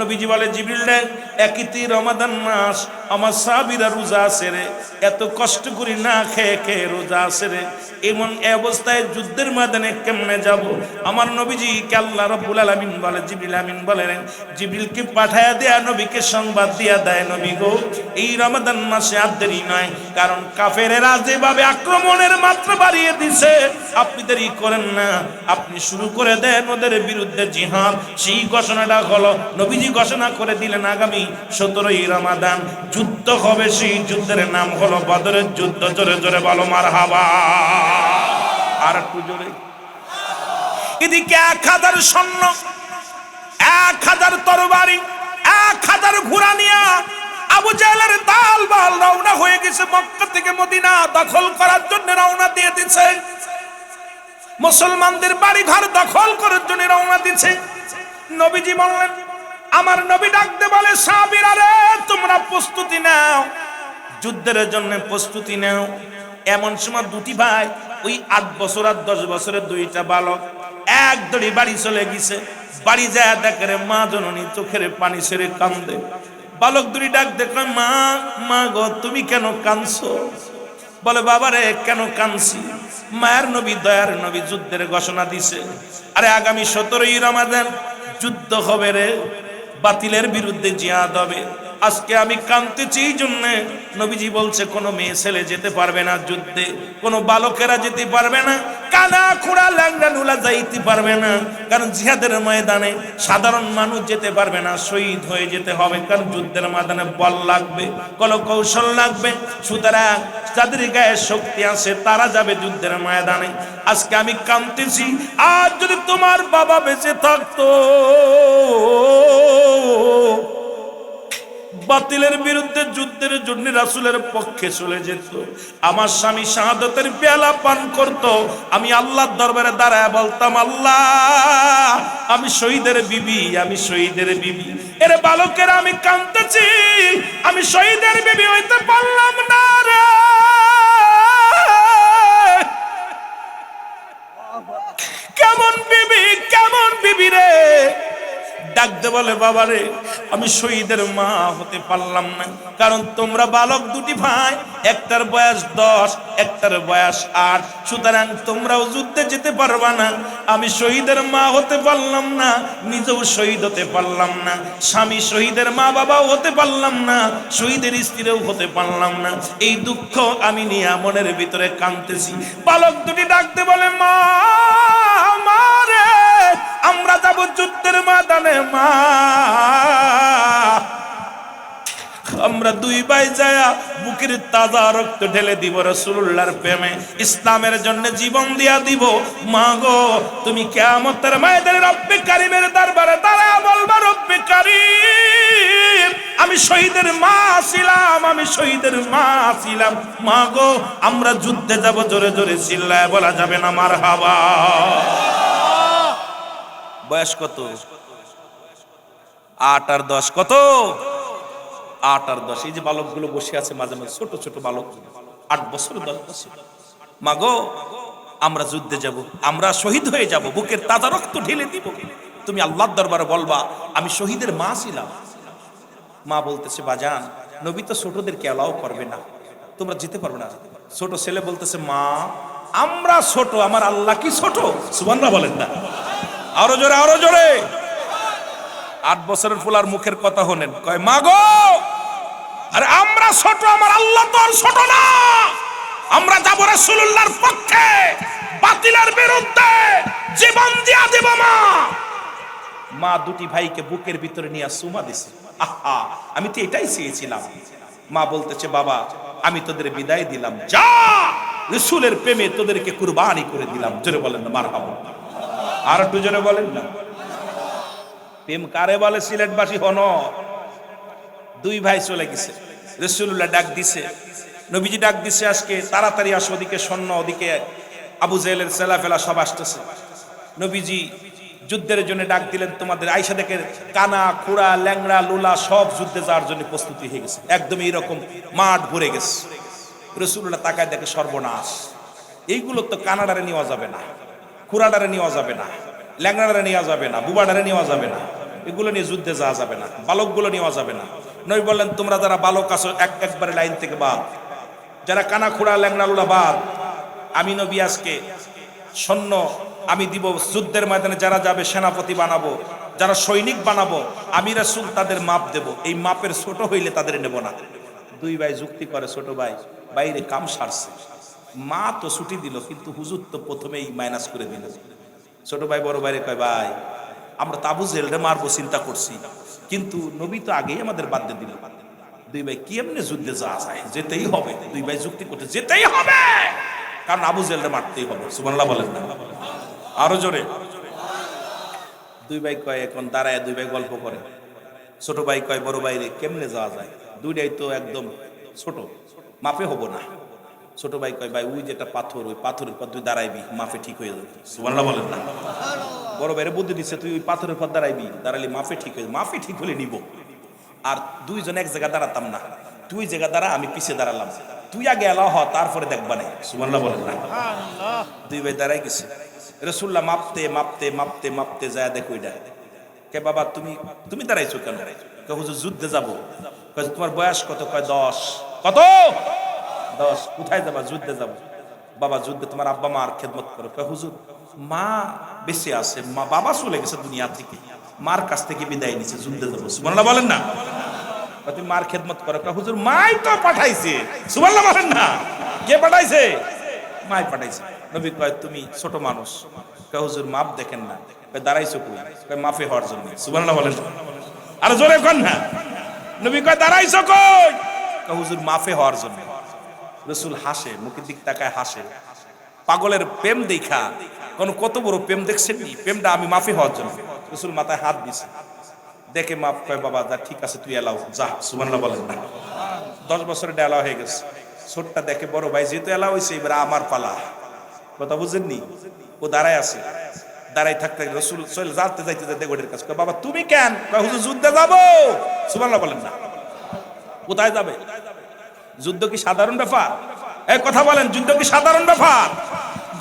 নবীজি বলে জিবরিল রে, একইতি রমাদান মাস, আমার সাহাবীরা রোজা আছে রে, এত কষ্ট করি না খেয়ে খেয়ে রোজা আছে রে, এমন অবস্থায় যুদ্ধের ময়দানে কেমনে যাব? আমার নবীজিকে আল্লাহ রাব্বুল আলামিন বলে, জিবরিল আমিন বলেন, জিবরিলকে পাঠায়া দেয়া নবীকে সংবাদ দিয়া দেয়, নবী গো এই রমাদান মাসে আর দেরি নয়, কারণ কাফেরেরা যেভাবে আক্রমণের মাত্রা বাড়িয়ে দিছে, আপনি দেরি করেন না, আপনি শুরু করে দেন ওদের বিরুদ্ধে জিহাদ। সেই ঘোষণাটা হলো, নবীজি ঘোষণা করে দিলেন আগামী 17ই রমাদান যুদ্ধ হবে। সেই যুদ্ধের নাম হলো বদরের যুদ্ধ। জোরে জোরে বলো মারহাবা। আর একটু জোরে। এদিকে 1000 সৈন্য, 1000 তরবারি, 1000 ঘোড়া নিয়ে আবু জাহেলের দলবল রওনা হয়ে গেছে, মক্কা থেকে মদিনা দখল করার জন্য রওনা দিয়ে দিচ্ছে, মুসলমানদের বাড়ি ঘর দখল করার জন্য রওনা দিচ্ছে। নবীজি বললেন, আমার নবী ডাকতে বলে, সাহাবীরা রে তোমরা প্রস্তুতি নাও, যুদ্ধের জন্য প্রস্তুতি নাও। এমন সময় দুটি ভাই, ওই 8 বছর আর 10 বছরের দুইটা বালক এক দড়ি বাড়ি চলে গেছে। বাড়ি যায় দেখে রে মা জননী চোখের পানি ছেড়ে কান্দে। বালক দুটি ডাক দেখে, মা মা গো তুমি কেন কাঁদছো? বলে, বাবা রে কেন কাঁদছি? মায়ের নবী দয়ার নবী যুদ্ধের ঘোষণা দিছে, আরে আগামী 17ই রমাদান যুদ্ধ হবে রে, বাতিলের বিরুদ্ধে জিহাদ হবে। আজকে আমি কাঁদতেছি এই জন্যে, নবীজি বলছে কোনো মেয়ে ছেলে যেতে পারবে না যুদ্ধে, কোনো বালকেরা যেতে পারবে না, কানা খোড়া ল্যাংড়া নুলা যাইতে পারবে না, কারণ জিহাদের ময়দানে সাধারণ মানুষ যেতে পারবে না, শহীদ হয়ে যেতে হবে, কারণ যুদ্ধের ময়দানে বল লাগবে, কৌশল লাগবে। সুতরাং যাদের গায়ে শক্তি আছে তারা যাবে যুদ্ধের ময়দানে। আজকে আমি কাঁদতেছি, আর যদি তোমার বাবা বেঁচে থাকতো, বাতিলের বিরুদ্ধে যুদ্ধের জন্য রাসূলের পক্ষে চলে যেত, আমার স্বামী শাহাদাতের পেয়ালা পান করত, আমি আল্লাহর দরবারে দাঁড়ায় বলতাম, আল্লাহ আমি শহীদের বিবি, আমি শহীদের বিবি। এর বালকের আমি কাঁদতেছি, আমি শহীদের বিবি হইতে পারলাম না রে। কেমন বিবি, কেমন বিবি রে? ডাকতে বলে, বাবা রে আমি শহীদের মা হতে পারলাম না, কারণ তোমরা বালক দুটি ভাই, একটার বয়স 10, একটার বয়স 8, সুতরাং তোমরাও যুদ্ধে যেতে পারবা না। আমি শহীদের মা হতে পারলাম না, নিজেও শহীদ হতে পারলাম না, স্বামী শহীদের মা বাবাও হতে পারলাম না, শহীদের স্ত্রীও হতে পারলাম না। এই দুঃখ আমি নিয়ে মনের ভিতরে কাঁদতেছি। বালক দুটি ডাকতে বলে, মা মা রে আমরা যাব যুদ্ধের ময়দানে, মা আমরা দুই ভাই যায়া বুকের তাজা রক্ত ঢেলে দিব, রাসূলুল্লাহর প্রেমে ইসলামের জন্য জীবন দিয়া দিব। মা গো তুমি কিয়ামতের ময়দানে রব্বে কারীমের দরবারে দাঁড়ায়া বলবা, রব্বে কারীম আমি শহীদের মা ছিলাম, আমি শহীদের মা ছিলাম। মা গো আমরা যুদ্ধে যাব। জোরে জোরে চিল্লায় বলা যাবে না মারহাবা। বয়স কত? 8 আর 10 কত? 8 আর 10। এই যে বালকগুলো বসে আছে মাঝে মাঝে, ছোট ছোট বালক, 8 বছর 10 বছর। মাগো আমরা যুদ্ধে যাব, আমরা শহীদ হয়ে যাব, বুকের তাজা রক্ত ঢেলে দিব। তুমি আল্লাহর দরবারে বলবা আমি শহীদের মা ছিলাম। মা বলতেছে, বাজান নবী তো ছোটদেরকে অ্যালাউ করবে না, তোমরা যেতে পারবে না। ছোট ছেলে বলতেছে, মা আমরা ছোট, আমার আল্লাহ কি ছোট? সুবহানাল্লাহ বলেন না, আরো জোরে আরো জোরে। 8 বছরের ফুলার মুখের কথা হলেন, কয় মা গো আরে আমরা ছোট, আমার আল্লাহ তো আর ছোট না, আমরা যাব রাসূলুল্লাহর পক্ষে, বাতিলের বিরুদ্ধে জীবন দিয়া দেব। মা মা দুটি ভাইকে বুকের ভিতরে নিয়ে চুমা দিছে। আহা আমি তো এটাই চেয়েছিলাম। মা বলতেছে, বাবা আমি তোদের বিদায় দিলাম, যা রাসূলের প্রেমে তোদেরকে কুরবানি করে দিলাম। জোরে বলেন না মারহাবা। আর একটু জোরে বলেন না। প্রেম কারে বলে সিলেটবাসী হন। দুই ভাই চলে গেছে, রাসূলুল্লাহ ডাক দিছে, নবীজি ডাক দিছে, আজকে তাড়াতাড়ি আসো, ওদিকে সৈন্য, ওদিকে আবু জেহেলের ছেলাফেলা সব আসতেছে। নবীজি যুদ্ধের জন্য ডাক দিলেন, তোমাদের আয়েশা দেখে কানা খুড়া ল্যাংড়া লুলা সব যুদ্ধে যাওয়ার জন্য প্রস্তুতি হয়ে গেছে, একদম এইরকম মাঠ ভরে গেছে। রাসূলুল্লাহ তাকায় দেখে সর্বনাশ, এইগুলো তো কানাডারে নেওয়া যাবে না, খুড়াডারে নেওয়া যাবে না, ল্যাংড়াডারে নেওয়া যাবে না, বুবাডারে নেওয়া যাবে না, এগুলো নিয়ে যুদ্ধে যাওয়া যাবে না, বালকগুলো নেওয়া যাবে না। নবী বললেন তোমরা যারা বালক আছো একবারে লাইন থেকে বাদ, যারা কানা খোড়া ল্যাংড়া লুলা বাদ। আমি নবী আজকে সৈন্য আমি দিব, যুদ্ধের ময়দানে যারা যাবে সেনাপতি বানাবো, যারা সৈনিক বানাবো, আমি রাসূল তাদের মাপ দেব, এই মাপের ছোট হইলে তাদের নেব না। দুই ভাই যুক্তি করে, ছোট ভাই বাইরে কাম সারছে, মা তো ছুটি দিল কিন্তু হুজুর তো প্রথমেই মাইনাস করে দিল। ছোট ভাই বড় ভাইরে কয় ভাই আমরা তো আবু জেহেলরে মারবো চিন্তা করছি, কিন্তু নবী তো আগেই আমাদের বাদ দিয়ে দিল। দুই ভাই কি এমনি যুদ্ধে যাওয়া যায়, যেতেই হবে। দুই ভাই যুক্তি করতে যেতেই হবে, কারণ আবু জেহেলরে মারতেই হবে। সুবহানাল্লাহ বলেন না, আরো জোরে। দুই ভাই কয় এখন দাঁড়ায়, দুই ভাই গল্প করে। ছোট ভাই কয় বড় ভাই রে কেমনে যাওয়া যায়, দুইটাই তো একদম ছোট, মাপে হবো না। ছোট ভাই কয় ভাই ওই যেটা পাথর, ওই পাথরের পর তুই দাঁড়াইবি, মাপে ঠিক হয়ে যাবে। সুবহানাল্লাহ বলেন না। বড় ভাইরে বুদ্ধি দিচ্ছে তুই ওই পাথরের পর দাঁড়াইবি, দাঁড়াইলে মাপে ঠিক হয়ে যাবে। মাপে ঠিক হলে নিব। আর দুইজন এক জায়গায় দাঁড়াতাম না, তুই জায়গা দাঁড়া আমি পিছিয়ে দাঁড়ালাম, তুই আগে এলাও হ তারপরে দেখবা না। সুবহানাল্লাহ বলেন না। দুই ভাই দাঁড়াই গেছে, রাসূলুল্লাহ মাপতে মাপতে মাপতে মাপতে যায় দেখো ওইটা। কে বাবা তুমি তুমি দাঁড়াইছো কেন? কয় হুজুর যুদ্ধে যাবো। কয় তোমার বয়স কত? কয় 10। কত? 10। কোথায় যাবা? যুদ্ধে যাবো। বাবা যুদ্ধে তোমার আব্বা মার খেদমত করো। কয় হুজুর মা বেঁচে আছে, মা বাবা চলে গেছে দুনিয়া থেকে, মার কাছ থেকে বিদায় নিছে, যুদ্ধে যাবো। সুবহানাল্লাহ বলেন না। তুমি মার খেদমত করো। কয় হুজুর মাই তো পাঠাইছে। সুবহানাল্লাহ বলেন না। কে পাঠাইছে? মাই পাঠাইছে। নবী কয় তুমি ছোট মানুষ। কয় হুজুর মাপ দেখেন না। কয় দাঁড়াইছো কই? কয় মাফে হওয়ার জন্য। সুবহানাল্লাহ বলেন। আর জোরে কর না। নবী কয় দাঁড়াইছো কই? কয় হুজুর মাফে হওয়ার জন্য। রাসূল হাসে, মুখের দিক তাকায় হাসে। পাগলের প্রেম দেখা কোন কত বড় প্রেম দেখছেন নি? প্রেমটা আমি মাফে হওয়ার জন্য। রাসূল মাথায় হাত দিছে, দেখে মাফ। কয় বাবা যা ঠিক আছে তুই এলাও যা। সুবহানাল্লাহ বলেন না। 10 বছরের এলাও হয়ে গেছে। ছোটটা দেখে বড় ভাই যেহেতু এলাও হয়েছে এবার আমার পালা। কথা বুঝেননি? ও দাঁড়ায় আছে, দাঁড়াই থাকতে রাসূল চলে যাতে যাইতে যাইতে গোটের কাছে কয় বাবা তুমি কেন? কয় হুজুর যুদ্ধে যাবো। সুবহানাল্লাহ বলেন না। কোথায় যাবে? যুদ্ধ কি সাধারণ ব্যাপার? এই কথা বলেন, যুদ্ধ কি সাধারণ ব্যাপার?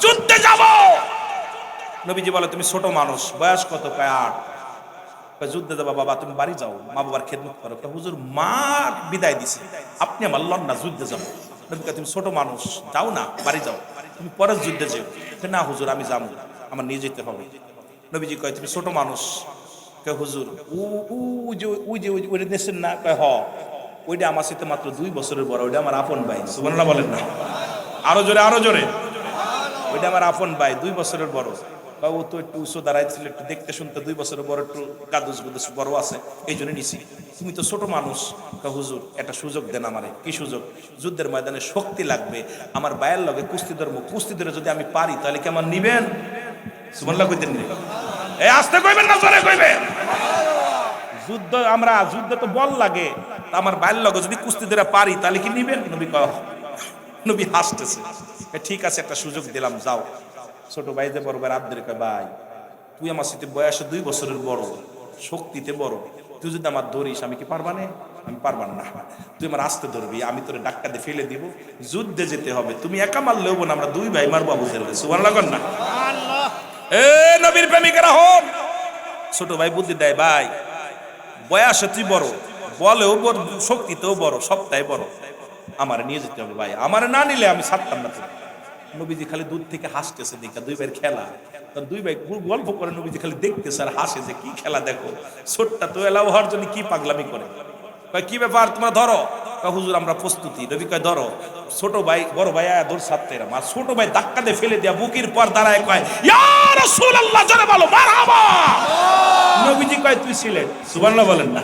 যুদ্ধে যাব। নবীজি বলে তুমি ছোট মানুষ, বয়স কত? কয় 8। কয় যুদ্ধে যাবা বাবা, তুমি বাড়ি যাও, মা বাবার খেদমত করো। কয় হুজুর মা বিদায় দিছে, আপনি আমার লন্ডা যুদ্ধে যাবো। নবী কয় তুমি ছোট মানুষ, যাও না, বাড়ি যাও, তুমি পরের যুদ্ধে যেও। না হুজুর আমি যাবো, আমার নিয়ে যেতে হবে। নবীজি কয় তুমি ছোট মানুষ। কয় হুজুর ওই দেশের না? কয় হ, ওইটা আমার সাথে মাত্র 2 বছরের বড়, ওইটা আমার আপন ভাই। সুবহানাল্লাহ বলেন না। আরো জোরে, আরো জোরে। ওইটা আমার আপন ভাই, 2 বছরের বড়। ও তো একটু উঁচু দাঁড়াইছিল, একটু দেখতে শুনতে 2 বছরের বড়, একটু গাদুস গুদুস বড় আছে, এই জন্য নিছি। তুমি তো ছোট মানুষ। কয় হুজুর একটা সুযোগ দেন আমারে। কি সুযোগ? যুদ্ধের ময়দানে শক্তি লাগবে, আমার বায়ের লগে কুস্তি ধরবো, কুস্তি ধরে যদি আমি পারি তাহলে কি আমার নিবেন? সুবহানাল্লাহ কইতেন নি? এই আস্তে কইবেন না জোরে কইবেন? যুদ্ধ আমরা যুদ্ধ তো বল লাগে, আমার বায়ের লগে যদি কুস্তি ধরে পারি তাহলে কি নিবেন? নবী কয়। নবী হাসতেছে। ঠিক আছে একটা সুযোগ দিলাম, যাও। ছোট ভাই যে বড় ভাই আব্দুল কয় ভাই তুই আমার সাথে বয়সে 2 বছরের বড়, শক্তিতে বড়, তুই যদি আমার ধরিস আমি কি পারবা না? আমি পারবার না। তুই আমার আস্তে ধরবি, আমি তোরে ডাক্কা দিয়ে ফেলে দিব, যুদ্ধে যেতে হবে, তুমি একা মারলেও না, আমরা 2 ভাই মারবো আবু জেহেল। সুবহানাল্লাহ না। এ নবীর প্রেমিকেরা হন। ছোট ভাই বুদ্ধি দেয়, ভাই বয়সে তুই বড়, বলেও বড়, শক্তিতেও বড়, সবটাই বড়, আমার নিয়ে যেতে হবে ভাই, আমার না নিলে আমি ছাড়তাম না। নবীজি খালি দূর থেকে হাসতেছে, দেখা 2 ভাইয়ের খেলা। 2 ভাই গল্প করে, নবীজি খালি দেখতেছে আর হাসে যে কি খেলা দেখো, ছোটটা তো এলাও হওয়ার জন্য কি পাগলামি করে। কয় কি ব্যাপার তোমরা ধরো? কয় হুজুর আমরা প্রস্তুতি। নবী কয় ধরো। ছোট ভাই বড় ভাই আয়া দৌড় ছাড়তে এরা, আর ছোট ভাই ধাক্কা দিয়ে ফেলে দেয়া বুকের পর দাঁড়ায় কয় ইয়া রাসূলুল্লাহ, জোরে বলো মারহাবা। নবীজি কয় তুই ছিলেন। সুবহানাল্লাহ বলেন না।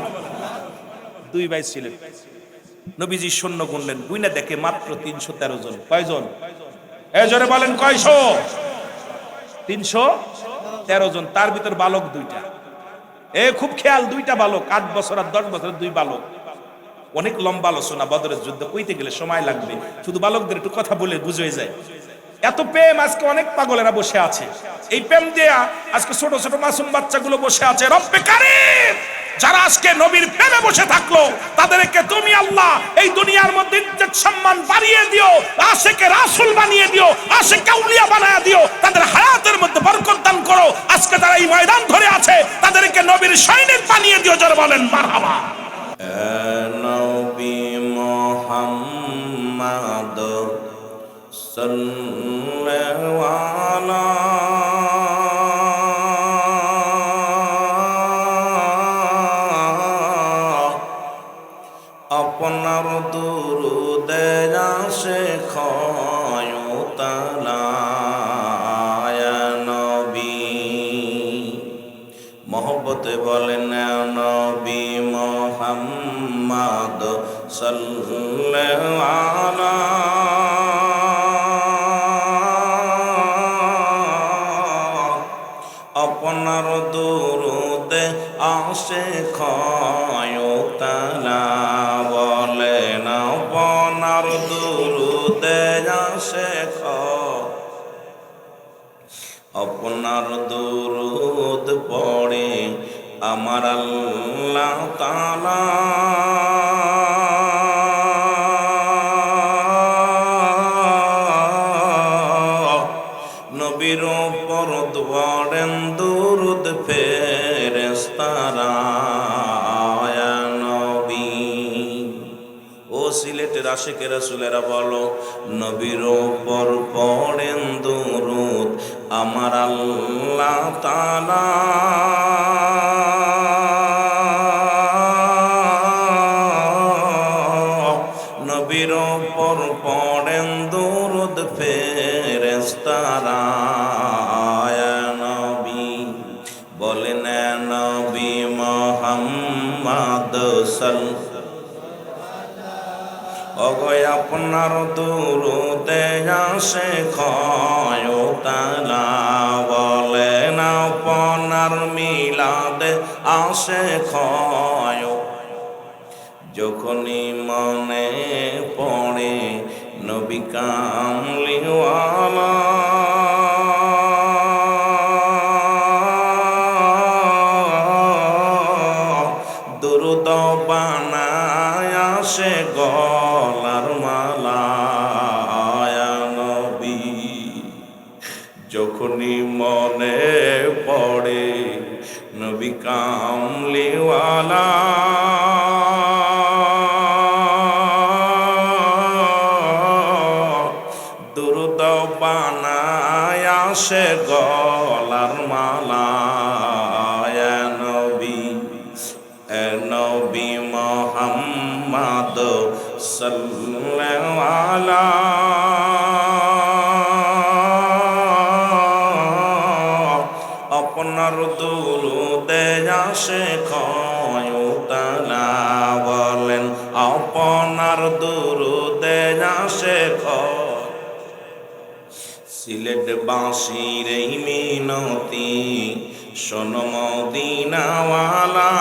2 ভাই ছিলেন। নবীজি সৈন্য গুনলেন, গুইনা দেখে মাত্র 313 জন। কয়জন? এই জোরে বলেন কয়শো? 313 জন। তার ভিতর বালক 2টা। এ খুব খেয়াল, 2টা বালক, 8 বছর আর 10 বছর, 2 বালক। অনেক লম্বা আলোচনা, বদরের যুদ্ধ কইতে গেলে সময় লাগবে, শুধু বালকদের একটু কথা বলে বুঝে যায়। এত প্রেম আজকে অনেক পাগলেরা বসে আছে, এই প্রেম দেয়া আজকে ছোট ছোট মাসুম বাচ্চাগুলো বসে আছে। রব্বে কারিম যারা আজকে নবীর প্রেমে বসে থাকলো তাদেরকে তুমি আল্লাহ এই দুনিয়ার মধ্যে ইজ্জত সম্মান বাড়িয়ে দিও, আশিকে রাসূল বানিয়ে দিও, আশিকে আউলিয়া বানায়া দিও, তাদের হায়াতের মধ্যে বরকত দান করো। আজকে তারা এই ময়দান ধরে আছে তাদেরকে নবীর সৈনিক বানিয়ে দিও। যারা বলেন মারহাবা। নবী মুহাম্মদ সাল্লাল্লাহু আপনার দুরুদে আসে খয়তালা নবী মোহব্বতে বলেন নবী মুহাম্মদ সাল্লাল্লাহু আপনার দুরুদে আসে খয়তালা বলেন আপনার দুরুদে আসে আপনার দুরুদ পড়ে আমার আল্লাহ তাআলা নবীর উপর পড়েন দুরুদ ফেরেশতারা নবী। ও সিলেটের আশিকে রাসূলেরা বলো নবীর উপর পড়েন দুরুদ আমার আল্লাহ তাআলা নবীর উপর পড়েন দুরুদ ফেরেশতারা নবী বলেন নবী মুহাম্মদ অগয় আপনার দুরুদে আসে খয়তালা বলেন আপনার মিলাদে আসে খয় যখনই মনে পড়ে নবী কামলিওয়ালা দুরুদ বানায় আসে গলার মালা নবী যখনই মনে পড়ে নবী কামলিওয়ালা দুরুদ বানায় আসে গলার মালা নবী নবী মুহাম্মদ সাল্লাল্লাহু আপনার দুরুদে আসে খয়তালা বলেন আপনার দুরুদে আসে সিলেট বাঁশির এই মিনতি শোনো মদিনাওয়ালা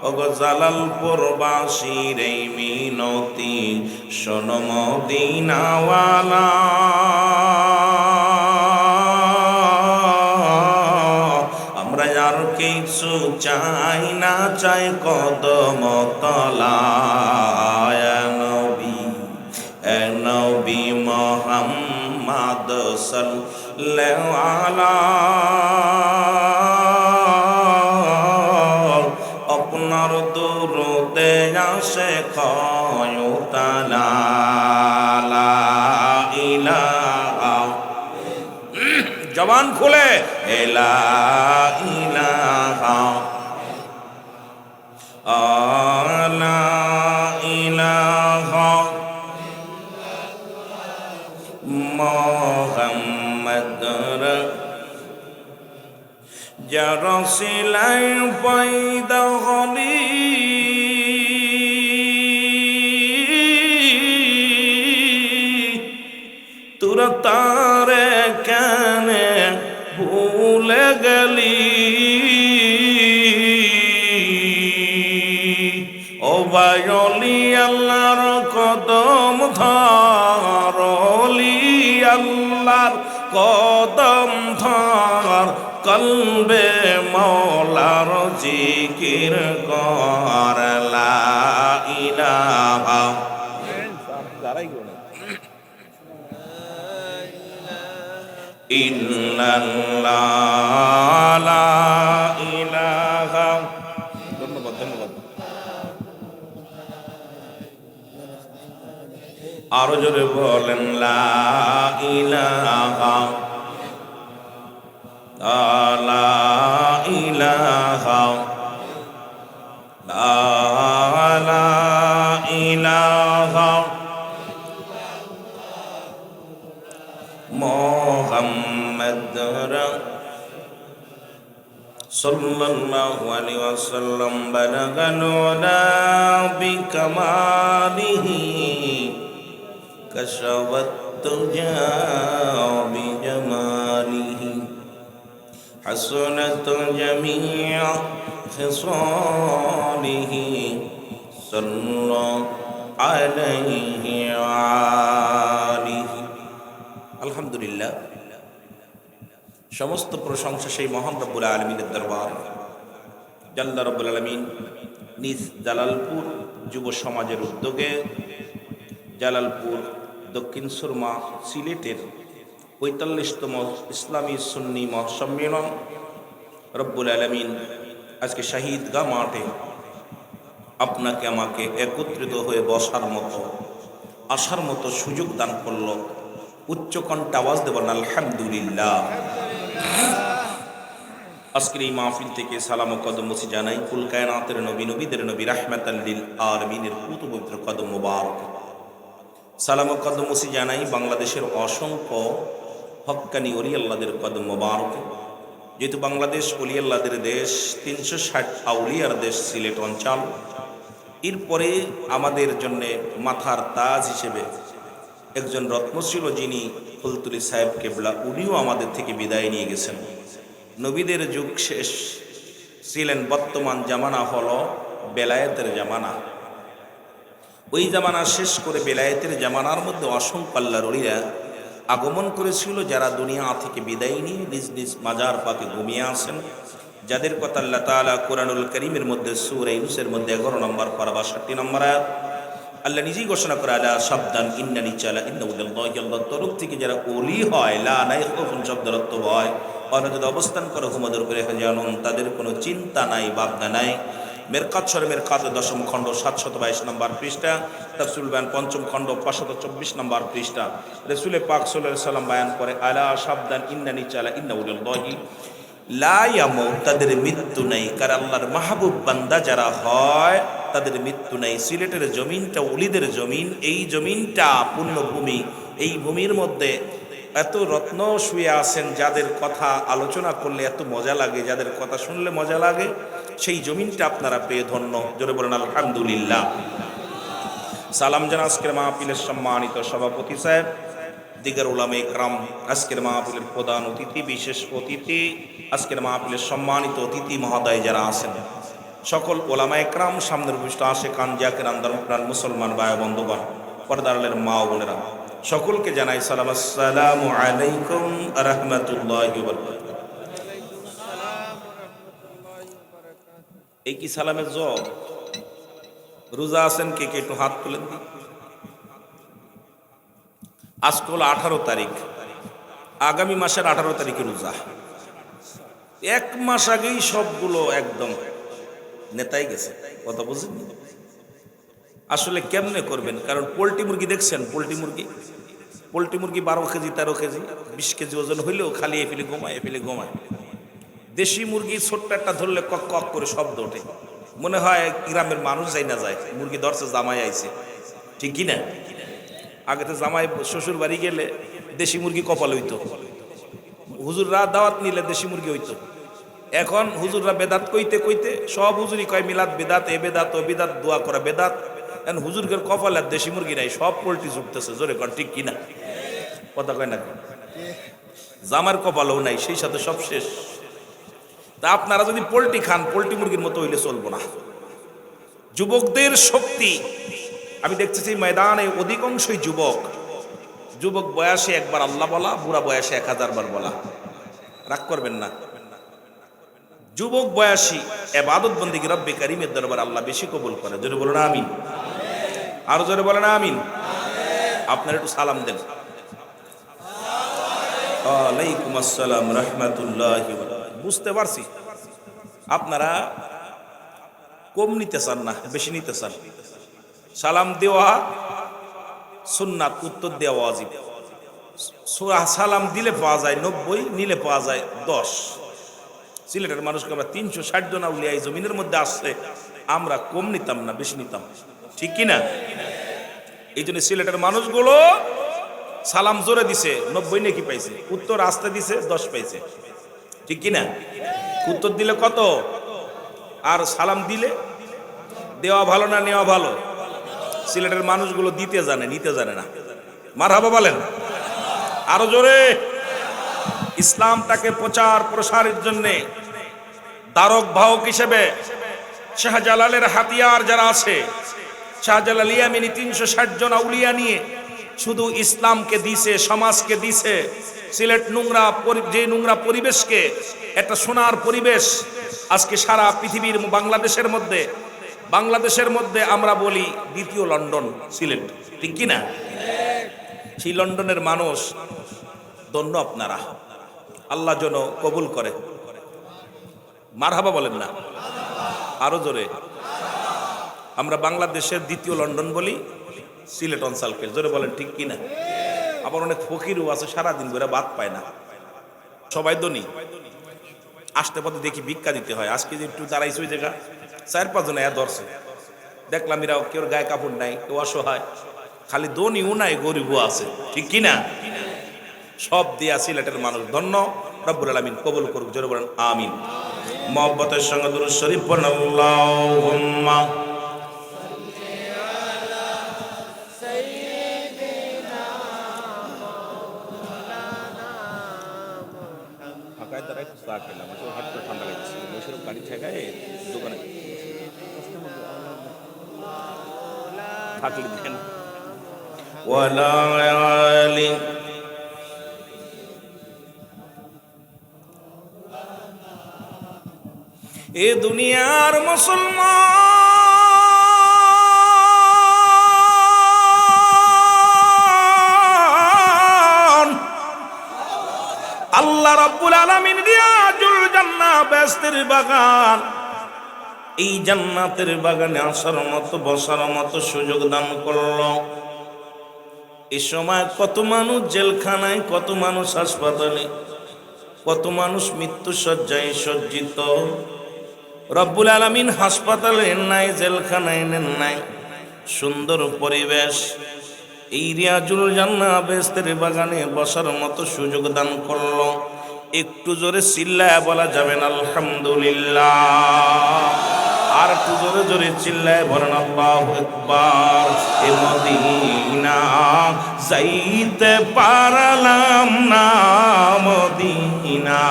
ওগো জালালপুর বাঁশির এই মিনতি শোনো মদিনাওয়ালা আমরা আর কিছু চাই না চাই কদম তলায় নবী মুহাম্মদ সাল্লাল্লাহু আপনার দুরুদে আসে খয়তালা লা ইলাহা জবান খুলে লা ইলাহা লা ইলাহা মুহাম্মাদুর যারা সিলাই পয়দা হলি তোরা তারে কেনে ভুলে গেলি ও ভাইলি আল্লাহর কদম ধরলি আল্লাহর কদম ধর কলবে মৌলার জিকির কর লা ইলাহা ইল্লাল্লাহ লা ইলাহা। ধন্যবাদ ধন্যবাদ। আরো জোরে বলেন লা ইলাহা লা ইলাহা লা ইলাহা মুহাম্মদ সাল্লাল্লাহু আলাইহি ওয়াসাল্লাম বালাগাল উলা বিকামালিহি كشفت تجا بجماله حسنت جميع خصاله صلى عليه وآله। আলহামদুলিল্লাহ, সমস্ত প্রশংসা সেই মহান রব্বুল আলামিনের দরবারে। জাল্লা রব্বুল আলামিন নিজ জালালপুর যুব সমাজের উদ্যোগে জালালপুর দক্ষিণ সুরমা সিলেটের ৪৫তম ইসলামী সুন্নি মহাসম্মেলন রব্বুল আলামিন আজকে শাহিদগাহ মাঠে আপনাকে আমাকে একত্রিত হয়ে বসার মতো আসার মতো সুযোগ দান করল। উচ্চকণ্ঠে আওয়াজ দেবেন আলহামদুলিল্লাহ। আজকের এই মাহফিল থেকে সালাম ও কদম মুসি জানাই কুল কায়নাতের নবী নবীদের নবী রাহমাতাল লিল আলামিনের পবিত্র কদম মোবারক। সালাম ও কদম মুসি জানাই বাংলাদেশের অসংখ্য হক্কানি ওলি আল্লাহদের কদম মোবারক। যেহেতু বাংলাদেশ ওলি আল্লাহদের দেশ, ৩৬০ আউলিয়ার দেশ সিলেট অঞ্চল, এরপরে আমাদের জন্যে মাথার তাজ হিসেবে একজন রত্ন ছিল যিনি ফুলতুলি সাহেব কেবলা, উনিও আমাদের থেকে বিদায় নিয়ে গেছেন। নবীদের যুগ শেষ ছিলেন, বর্তমান জামানা হলো বেলায়েতের জামানা। ওই জামানা শেষ করে বেলায়েতের জামানার মধ্যে অসংখ্য আল্লাহর ওলিরা আগমন করেছিল, যারা দুনিয়া থেকে বিদায় নিয়ে নিজ নিজ মাজার পাকে ঘুমিয়ে আসেন, যাদের কথা আল্লাহ তাআলা কোরআনুল কারীমের মধ্যে সূরা ইউনূসের মধ্যে 11 নম্বর পারা 62 নম্বর আয়াত আল্লাহ নিজেই ঘোষণা করে, আলা সাবধান ইন্নানি চালা ইন্নাউদাল্লাহি, আল্লাহর তরফ থেকে যারা ওলি হয়, লা নাইখুফুন শব্দের অর্থ হয় অনাদে অবস্থান করে হুমাদের উপরে জানুন, তাদের কোনো চিন্তা নাই ভাবনা নাই। মেরকাত শরীফ মেরকাত 10ম খণ্ড 722 নম্বর পৃষ্ঠা, তাফসীরুল বায়ান 5ম খণ্ড 524 নম্বর পৃষ্ঠা। রাসূল পাক সাল্লাল্লাহু আলাইহি সাল্লাম বয়ান করে, আলা সাবধান ইন্নানি চালা ইন্নাউদাল্লাহি লা ইয়ামুত, তাদের মৃত্যু নাই। কারণ আল্লাহর মাহবুব বান্দা যারা হয় তাদের মৃত্যু নাই। সিলেটের জমিনটা ওলিদের জমিন, এই জমিনটা পুণ্যভূমি। এই ভূমির মধ্যে এত রত্ন শুয়ে আছেন, যাদের কথা আলোচনা করলে এত মজা লাগে, যাদের কথা শুনলে মজা লাগে, সেই জমিনটা আপনারা পেয়ে ধন্য। জোরে বলেন আলহামদুলিল্লাহ। সালাম জানা আজকের মাহফিলের সম্মানিত সভাপতি সাহেব, দিগার উলামা ইকরাম, আজকের মাহফিলের প্রধান অতিথি, বিশেষ অতিথি, আজকের মাহফিলের সম্মানিত অতিথি মহোদয় যারা আছেন, সকল ওলামা ইকরাম, সামনের উপস্থিত আশিকান জাকিরান ধর্মপ্রাণ মুসলমান ভাই বন্ধুগণ, পর্দার আড়ালের মা ও বোনেরা, সকলকে জানাই সালাম, আসসালামু আলাইকুম ওয়া রাহমাতুল্লাহি ওয়া বারাকাতুহু। এই কি সালামের জবাব? রোজা আছেন কে কে একটু হাত তুলেন দিন। আজকে হলো 18 তারিখ, আগামী মাসের 18 তারিখে রোজা। এক মাস আগেই সবগুলো একদম নেতাই গেছে, কথা বুঝেন। আসলে কেমনে করবেন? কারণ পোলট্রি মুরগি দেখছেন, পোলট্রি মুরগি 12 কেজি 13 কেজি 20 কেজি ওজন হইলেও খালি এফিলে ঘুমায়। দেশি মুরগি ছোট্ট একটা ধরলে কক কক করে শব্দ ওঠে, মনে হয় গ্রামের মানুষ যাই না যায়, মুরগি ধরছে জামাই আইছে, ঠিক কিনা? আগে তো জামাই শ্বশুর বাড়ি গেলে দেশি মুরগি কপাল হইতো, হুজুররা দাওয়াত নিলে দেশি মুরগি হইতো। এখন হুজুররা বেদাত কইতে কইতে সব হুজুরই কয় মিলাদ বেদাত, এ বেদাত ও বেদাত, দোয়া করা বেদাত। এখন হুজুরদের কপাল আর দেশি মুরগি নাই, সব পোল্ট্রি জুটতেছে। জোরে কর ঠিক কিনা? কথা কয় না, জামার কপালও নাই, সেই সাথে সব শেষ। তা আপনারা যদি পোল্ট্রি খান, পোল্ট্রি মুরগির মতো হইলে চলবো না। যুবকদের শক্তি আমি দেখতেছি ময়দানে অধিকাংশই যুবক, যুবক বয়সে একবার আল্লাহ বলা, বুড়া বয়সে 1000 বার বলা। রাগ করবেন না। যুবক বয়সী ইবাদত বন্দেগী রব্বে কারীমের দরবারে আল্লাহ বেশি কবুল করে। জোরে বলুন আমিন। আরো জোরে বলেন আমিন। আপনারা একটু সালাম দেন। ওয়ালাইকুম আসসালাম রাহমাতুল্লাহি ওয়া বারাকাতুহু। বুঝতে পারছি আপনারা কম নিতে চান না, বেশি নিতে চান। সালাম দেওয়া সুন্নাত, উত্তর দেওয়া ওয়াজিব। সালাম দিলে পাওয়া যায় 90, নিলে পাওয়া যায় 10। সিলেটের মানুষকে আমরা 360 জন আউলিয়া এই জমিনের মধ্যে আসছে, আমরা কম নিতাম না, বেশি নিতাম। ঠিক কিনা? এই জন্য সিলেটের মানুষগুলো সালাম জোরে দিছে 90 নাকি পাইছে, উত্তর আসতে দিছে 10 পাইছে। ঠিক কিনা? উত্তর দিলে কত, আর সালাম দিলে দেওয়া ভালো না নেওয়া ভালো? সিলেটের মানুষগুলো দিতে জানে, নিতে জানে না। মারহাবা বলেন আরো জোরে। ইসলামটাকে প্রচার প্রসারের জন্য ধারক বাহক হিসেবে শাহজালালের হাতিয়ার যারা আছে, শাহজালাল ইয়ামিনী 360 জন আউলিয়া নিয়ে শুধু ইসলামকে দিছে, সমাজকে দিছে। সিলেট নোংরা, যে নোংরা পরিবেশকে একটা সোনার পরিবেশ আজকে সারা পৃথিবীর বাংলাদেশের মধ্যে আমরা বলি দ্বিতীয় লন্ডন সিলেট। ঠিক কিনা? সেই লন্ডনের মানুষ ধন্য আপনারা, আল্লাহ যেন কবুল করে। মারহাবা বলেন না আরো জোরে। আমরা বাংলাদেশের দ্বিতীয় লন্ডন বলি সিলেট অঞ্চলকে। জোরে বলেন ঠিক কিনা? আবার অনেক ফকিরও আছে সারাদিন ধরে ভাত পায় না, সবাই ধনী। আসতে পথে দেখি ভিক্ষা দিতে হয়। আজকে যে একটু দাঁড়াইছে ওই জায়গা 4-5 জন ধরছে, দেখলাম এরা কেউ গায়ে কাপড় নাই, কেউ অসহায়, খালি ধনীও নাই গরিবও আছে। ঠিক কিনা? সব দিয়া সিলেটের মানুষ ধন্য। রব্বুল আলামিন কবুল করুক। জোরে বলেন আমিন। মহব্বতের সঙ্গে দুরূদ শরীফ পড়ুন। আল্লাহুম্মা ঠান্ডা লাগছে, গাড়ি ঠেকায় দোকানে থাকলে দেখেন। ওয়ালা আলি এ দুনিয়ার মুসলমান, আল্লাহ রাব্বুল আলামিন রিয়াজুল জান্নাহ বেহেশতের বাগান, এই জান্নাতের বাগানে আসার মতো, বসার মতো সুযোগ দান করলো। এই সময় কত মানুষ জেলখানায়, কত মানুষ হাসপাতালে, কত মানুষ মৃত্যু শয্যায় সজ্জিত। রব্বুল আলামিন হাসপাতালে নাই, জেলখানায় নেন নাই, সুন্দর পরিবেশ এই রিয়াজুল জান্নাহ বেহেশতের বাগানে বসার মতো সুযোগ দান করলো। একটু জোরে চিল্লায় বলা যাবেন আলহামদুলিল্লাহ। আর একটু জোরে জোরে চিল্লায় বলেন আল্লাহু আকবার। এ মদিনা যাইতে পারলাম না, মদিনা।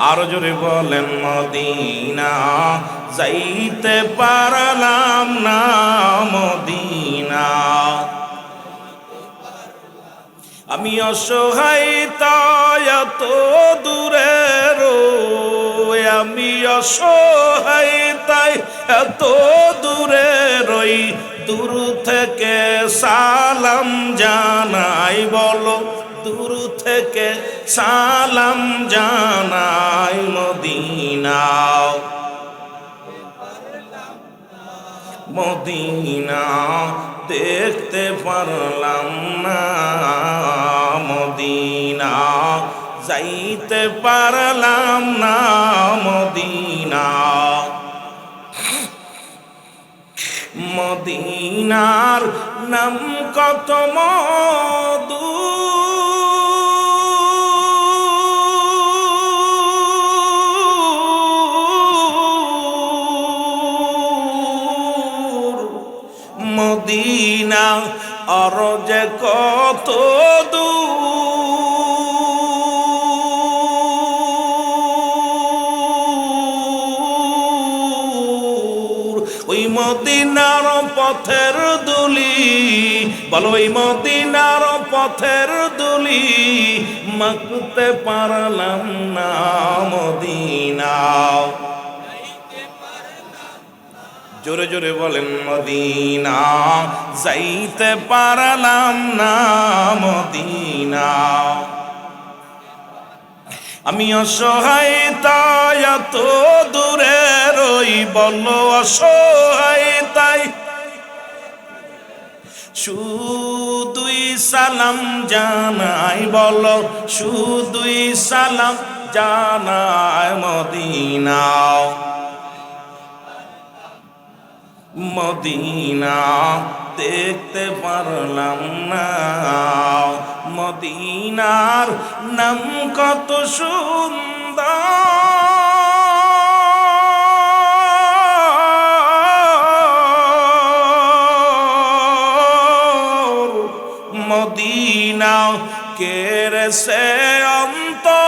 আরো জোরে বলেন মদিনা যাইতে পারলাম না, মদিনা। আমি অসহায় তাই এত দূরে রই, আমি অসহায় তাই এত দূরে রই, দূর থেকে সালাম জানাই, বলো দূর থেকে সালাম জানাই, মদিনা। মদিনা দেখতে পারলাম না, মদিনা যাইতে পারলাম না, মদিনা। মদিনার নাম কত মধু, মদিনা আর যে কত দূর, ওই মদিনার পথের দুলি, বলো এই মদিনার পথের দুলি, মাখতে পারলাম না মদিনা। জোরে জোরে বলেন মদিনা, যাইতে পারলাম না মদিনা। আমি অসহায় তাই এত দূরে রই, বলো অসহায় তাই শুধুই সালাম জানাই, বলো শুধুই সালাম জানাই মদিনা। মদিনা দেখতে পারলাম না, মদিনার নাম কত সুন্দর, মদিনা কেড়েছে অন্তর।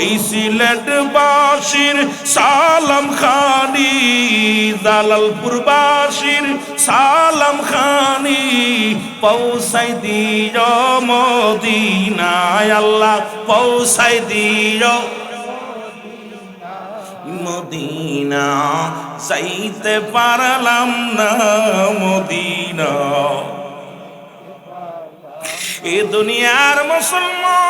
এই সিলেটবাসীর সালাম খানি, জালালপুর বাসীর সালাম খানি, পৌঁছাই দিও মদিনায় আল্লাহ, পৌঁছাই দিও মদিনা, যাইতে পারলাম না মদিনা। এ দুনিয়ার মুসলমান,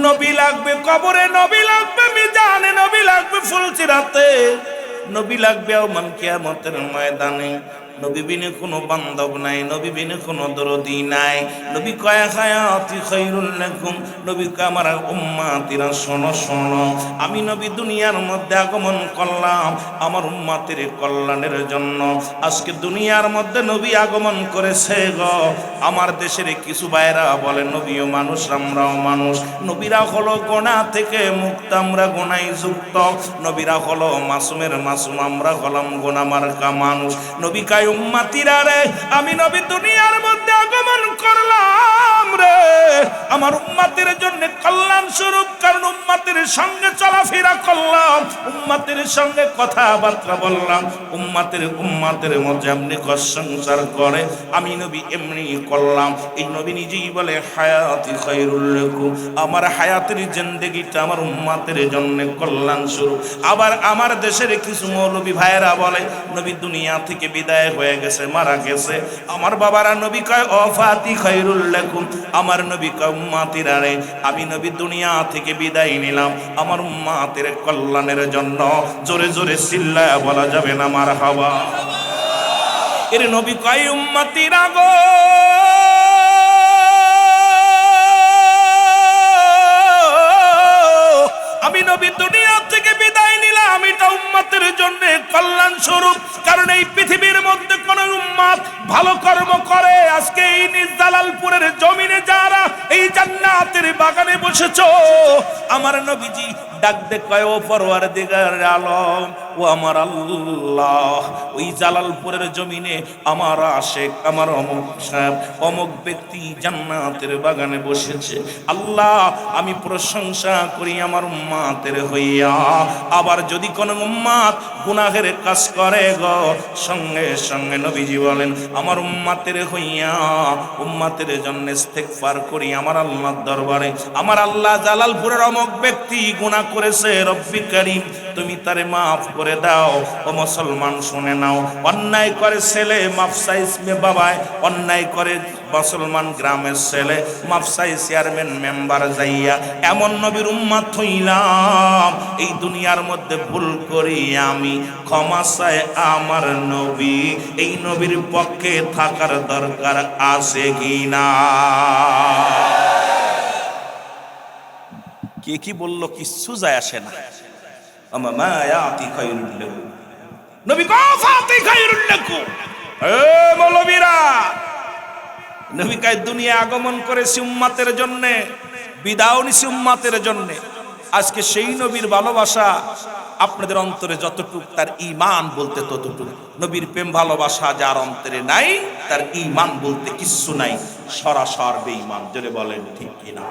নবী লাগবে কবরে, নবী লাগবে মিজানে, নবী লাগবে ফুলসিরাতে, নবী লাগবে ইয়াউমুল কিয়ামতের ময়দানে। নবী বিনে কোনো বান্ধব নাই, নবী বিনে কোনো দরদি নাই। নবী কয় হায়াতি খায়রুল লাকুম, নবী কয় আমার উম্মতিরা শোনো শোনো, আমি নবী দুনিয়ার মধ্যে আগমন করলাম আমার উম্মতের কল্যাণের জন্য। আজকে দুনিয়ার মধ্যে নবী আগমন করেছে গো। আমার দেশের কিছু ভাইরা বলে নবীও মানুষ, আমরাও মানুষ। নবীরা হলো গোনা থেকে মুক্ত, আমরা গোনায় যুক্ত। নবীরা হলো মাসুমের মাসুম, আমরা হলাম গোনা মার্কা মানুষ। নবী কয় উম্মতিরা রে, আমি নবী দুনিয়ার মধ্যে আগমন করলাম রে আমার উম্মতের জন্য কল্যাণ স্বরূপ, কারণ উম্মতের সঙ্গে চলাফেরা করলাম, উম্মতের সঙ্গে কথাবার্তা বললাম, উম্মতের মধ্যে এমনি ঘর সংসার করে আমি নবী এমনি করলাম। এই নবী নিজেই বলে হায়াতি খায়রুল লাকুম, আমার হায়াতের জিন্দেগিটা আমার উম্মতের জন্য কল্যাণ স্বরূপ। আবার আমার দেশের কিছু মৌলবী ভাইয়েরা বলে নবী দুনিয়া থেকে বিদায় হয়ে গেছে, মারা গেছে। আমার বাবারা নবী কয় ওয়াফাতি খায়রুল লাকুম, আমার নবী কয় উম্মতিরা রে, আমি নবী দুনিয়া থেকে বিদায় নিলাম আমার উম্মতের কল্যাণের জন্য। জোরে জোরে চিল্লায়া বলা যাবে না মারহাবা। এর নবী কয় উম্মতিরা গো, আমি নবী দুনিয়া থেকে বিদায় নিলাম, এটা উম্মতের জন্য কল্যাণ স্বরূপ। কারণ এই পৃথিবীর মধ্যে কোন উম্মত ভালো কর্ম করে, আজকে এই নিজ জালালপুরের জমিনে যারা এই জান্নাতের বাগানে বসেছো, আমার নবীজি ডাক দে কয় ও পরওয়ারদিগার আলম, ও আমার আল্লাহ, ওই জালালপুরের জমিনে আমার আশেক, আমার অমুক সাহেব, অমুক ব্যক্তি জান্নাতের বাগানে বসেছে। আল্লাহ আমি প্রশংসা করি আমার উম্মতের হইয়া। আবার যদি কোন উম্মত গুনাহের কাজ করে গো, সঙ্গে সঙ্গে নবীজি বলেন আমার উম্মতের হইয়া উম্মতের জন্য ইস্তেগফার করি আমার আল্লাহর দরবারে। আমার আল্লাহ জালালপুরের অমুক ব্যক্তি গুনাহ করেছে, রব্বি কারীম তুমি তারে মাফ করে দাও। ও মুসলমান শুনে নাও, অন্যায় করে ছেলে মাফ চাইছে বাবায়, অন্যায় করে মুসলমান গ্রামের ছেলে মাফ চাই চেয়ারম্যান মেম্বার যাইয়া, এমন নবীর উম্মত হইলাম। এই দুনিয়ার মধ্যে ভুল করি আমি, ক্ষমা চাই আমার নবী। এই নবীর পক্ষে থাকার দরকার আছে কি না? কে কি বললো কিচ্ছু যায় আসে না। নবী ফাতি খায়রুল লাকুম, এ মৌলবীরা, নবী কায় দুনিয়া আগমন করেছি উম্মতের জন্য, বিদায় নিছি উম্মতের জন্য। আজকে সেই নবীর ভালোবাসা আপনাদের অন্তরে যতটুক, তার ঈমান বলতে ততটুক। নবীর প্রেম ভালোবাসা যার অন্তরে নাই, তার ঈমান বলতে কিচ্ছু নাই, সরাসর বেঈমান। জোরে বলেন ঠিক কিনা?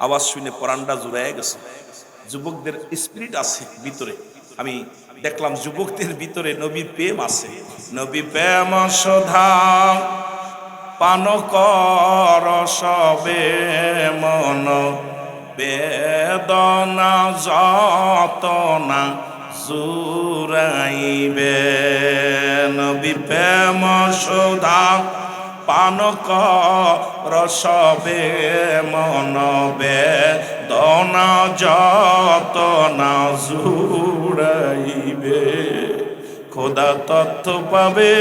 আওয়াজ শুনে পরানটা জুড়ায় গেছে। যুবকদের স্পিরিট আছে ভিতরে, আমি দেখলাম যুবকদের ভিতরে নবীর প্রেম আছে। নবী প্রেম সধা পান কর সবে মন, বেদনা যতনা জুরাইবে। নবী প্রেম সধা পান কর সবে মন, বেদনা যতনা জুরাইবে। খোদা তথ্য পাবে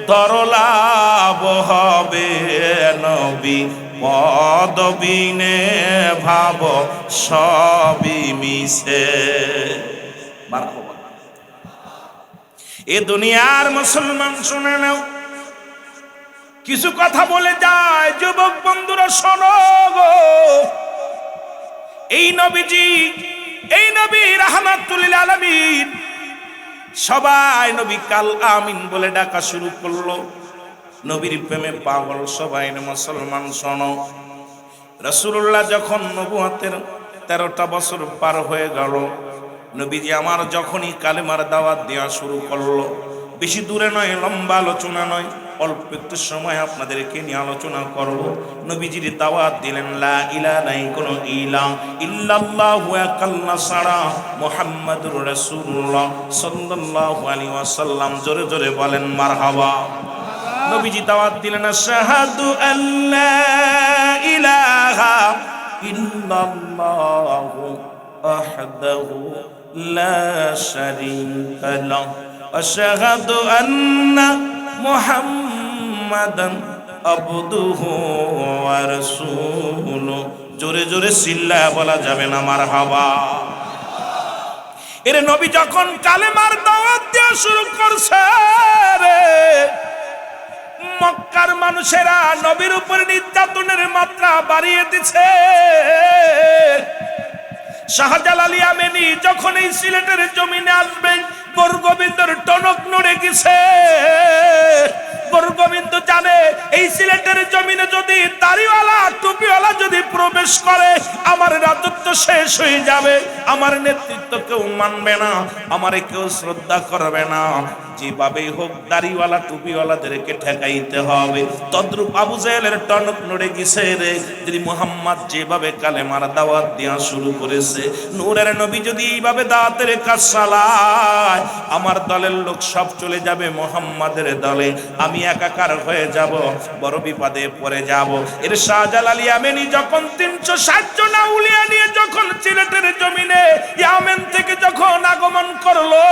দরলাভ হবে, নবী পদবিনে ভাব সবই মিশে। এ দুনিয়ার মুসলমান শুনে নাও, কিছু কথা বলে যায়। যুবক বন্ধুরা শোনো গো, এই নবীজি, এই নবী রাহমাতুল লিল আলামিন, সবাই নবী কাল আমিন বলে ডাকা শুরু করলো। নবীর প্রেমে পাগল সবাই মুসলমান শোনো। রাসূলুল্লাহ যখন নবুয়তের 13টা বছর পার হয়ে গেল, নবীজি আমার যখনই কালেমার দাওয়াত দেওয়া শুরু করলো, বেশি দূরে নয়, লম্বা আলোচনা নয়, অল্প একটু সময় আপনাদেরকে নিয়ে আলোচনা করব। নবীজির দাওয়াত দিলেন লা ইলাহা নাই কোনো ইলাহ ইল্লাল্লাহু আকাল্লা সারা মুহাম্মাদুর রাসূলুল্লাহ সাল্লাল্লাহু আলাইহি ওয়াসাল্লাম। জোরে জোরে বলেন মারহাবা। নবীজি দাওয়াত দিলেন আশহাদু আল্লা ইলাহা ইল্লাল্লাহু ওয়াহদাহু লা শারীকা লাহু আশহাদু আন্না মুহাম্মাদান আবদুহু ওয়া রাসূলুহু। জোরে জোরে চিল্লায়া বলা যাবে না মারহাবা। এর নবী যখন কালেমার দাওয়াত দেওয়া শুরু করছে রে, মক্কার মানুষেরা নবীর উপর নির্যাতনের মাত্রা বাড়িয়ে দিছে। শাহজালাল ইয়ামানি যখন এই সিলেটের জমিনে আসবেন, গোরগোবিন্দর টনক নড়ে গেছে। গোরগোবিন্দ জানে এই সিলেটের জমিনে যদি দাড়িওয়ালা টুপিওয়ালা যদি প্রবেশ করে, আমার রাজত্ব শেষ হয়ে যাবে, আমার নেতৃত্ব কেউ মানবে না, আমারে কেউ শ্রদ্ধা করবে না। যেভাবেই হোক দাড়িওয়ালা টুপিওয়ালাদেরকে ঠেকাইতে হবে। তদ্রূপ আবু জাহেলের টনক নড়ে গেছে রে। যদি মুহাম্মদ যেভাবে কালেমার দাওয়াত দেওয়া শুরু করেছে, নূরের নবী যদি এইভাবে দাওয়াতের কাজ চালায়, আমার দলের লোক সব চলে যাবে মুহাম্মাদের দলে, আমি একাকার হয়ে যাব, বড় বিপদে পড়ে যাব। এর শাহজালাল ইয়ামানি যখন 360 জন আউলিয়া নিয়ে যখন সিলেটের জমিনে ইয়ামেন থেকে যখন আগমন করলো,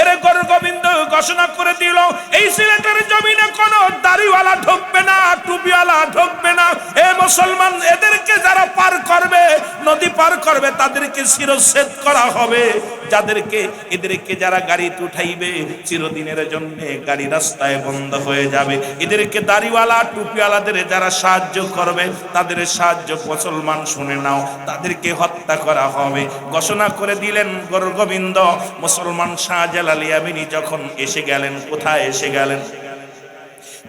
এর গোবিন্দ ঘোষণা করে দিল এই সিলেটের জমিনে কোনো দাড়িওয়ালা ঢুকবে না, টুপিওয়ালা ঢুকবে না। এ মুসলমান, এদেরকে যারা পার করবে, নদী পার করবে, তাদেরকে শিরচ্ছেদ করা হবে। এদেরকে যারা গাড়িতে উঠাইবে, চিরদিনের জন্য গাড়ি রাস্তায় বন্ধ হয়ে যাবে। এদেরকে দাড়িওয়ালা টুপিওয়ালাদের যারা সাহায্য করবে, তাদের সাহায্য মুসলমান শুনে নাও, তাদেরকে হত্যা করা হবে। ঘোষণা করে দিলেন গোবিন্দ। মুসলমান শাহজালাল ইয়ামানি যখন এসে গেলেন, কোথায় এসে গেলেন?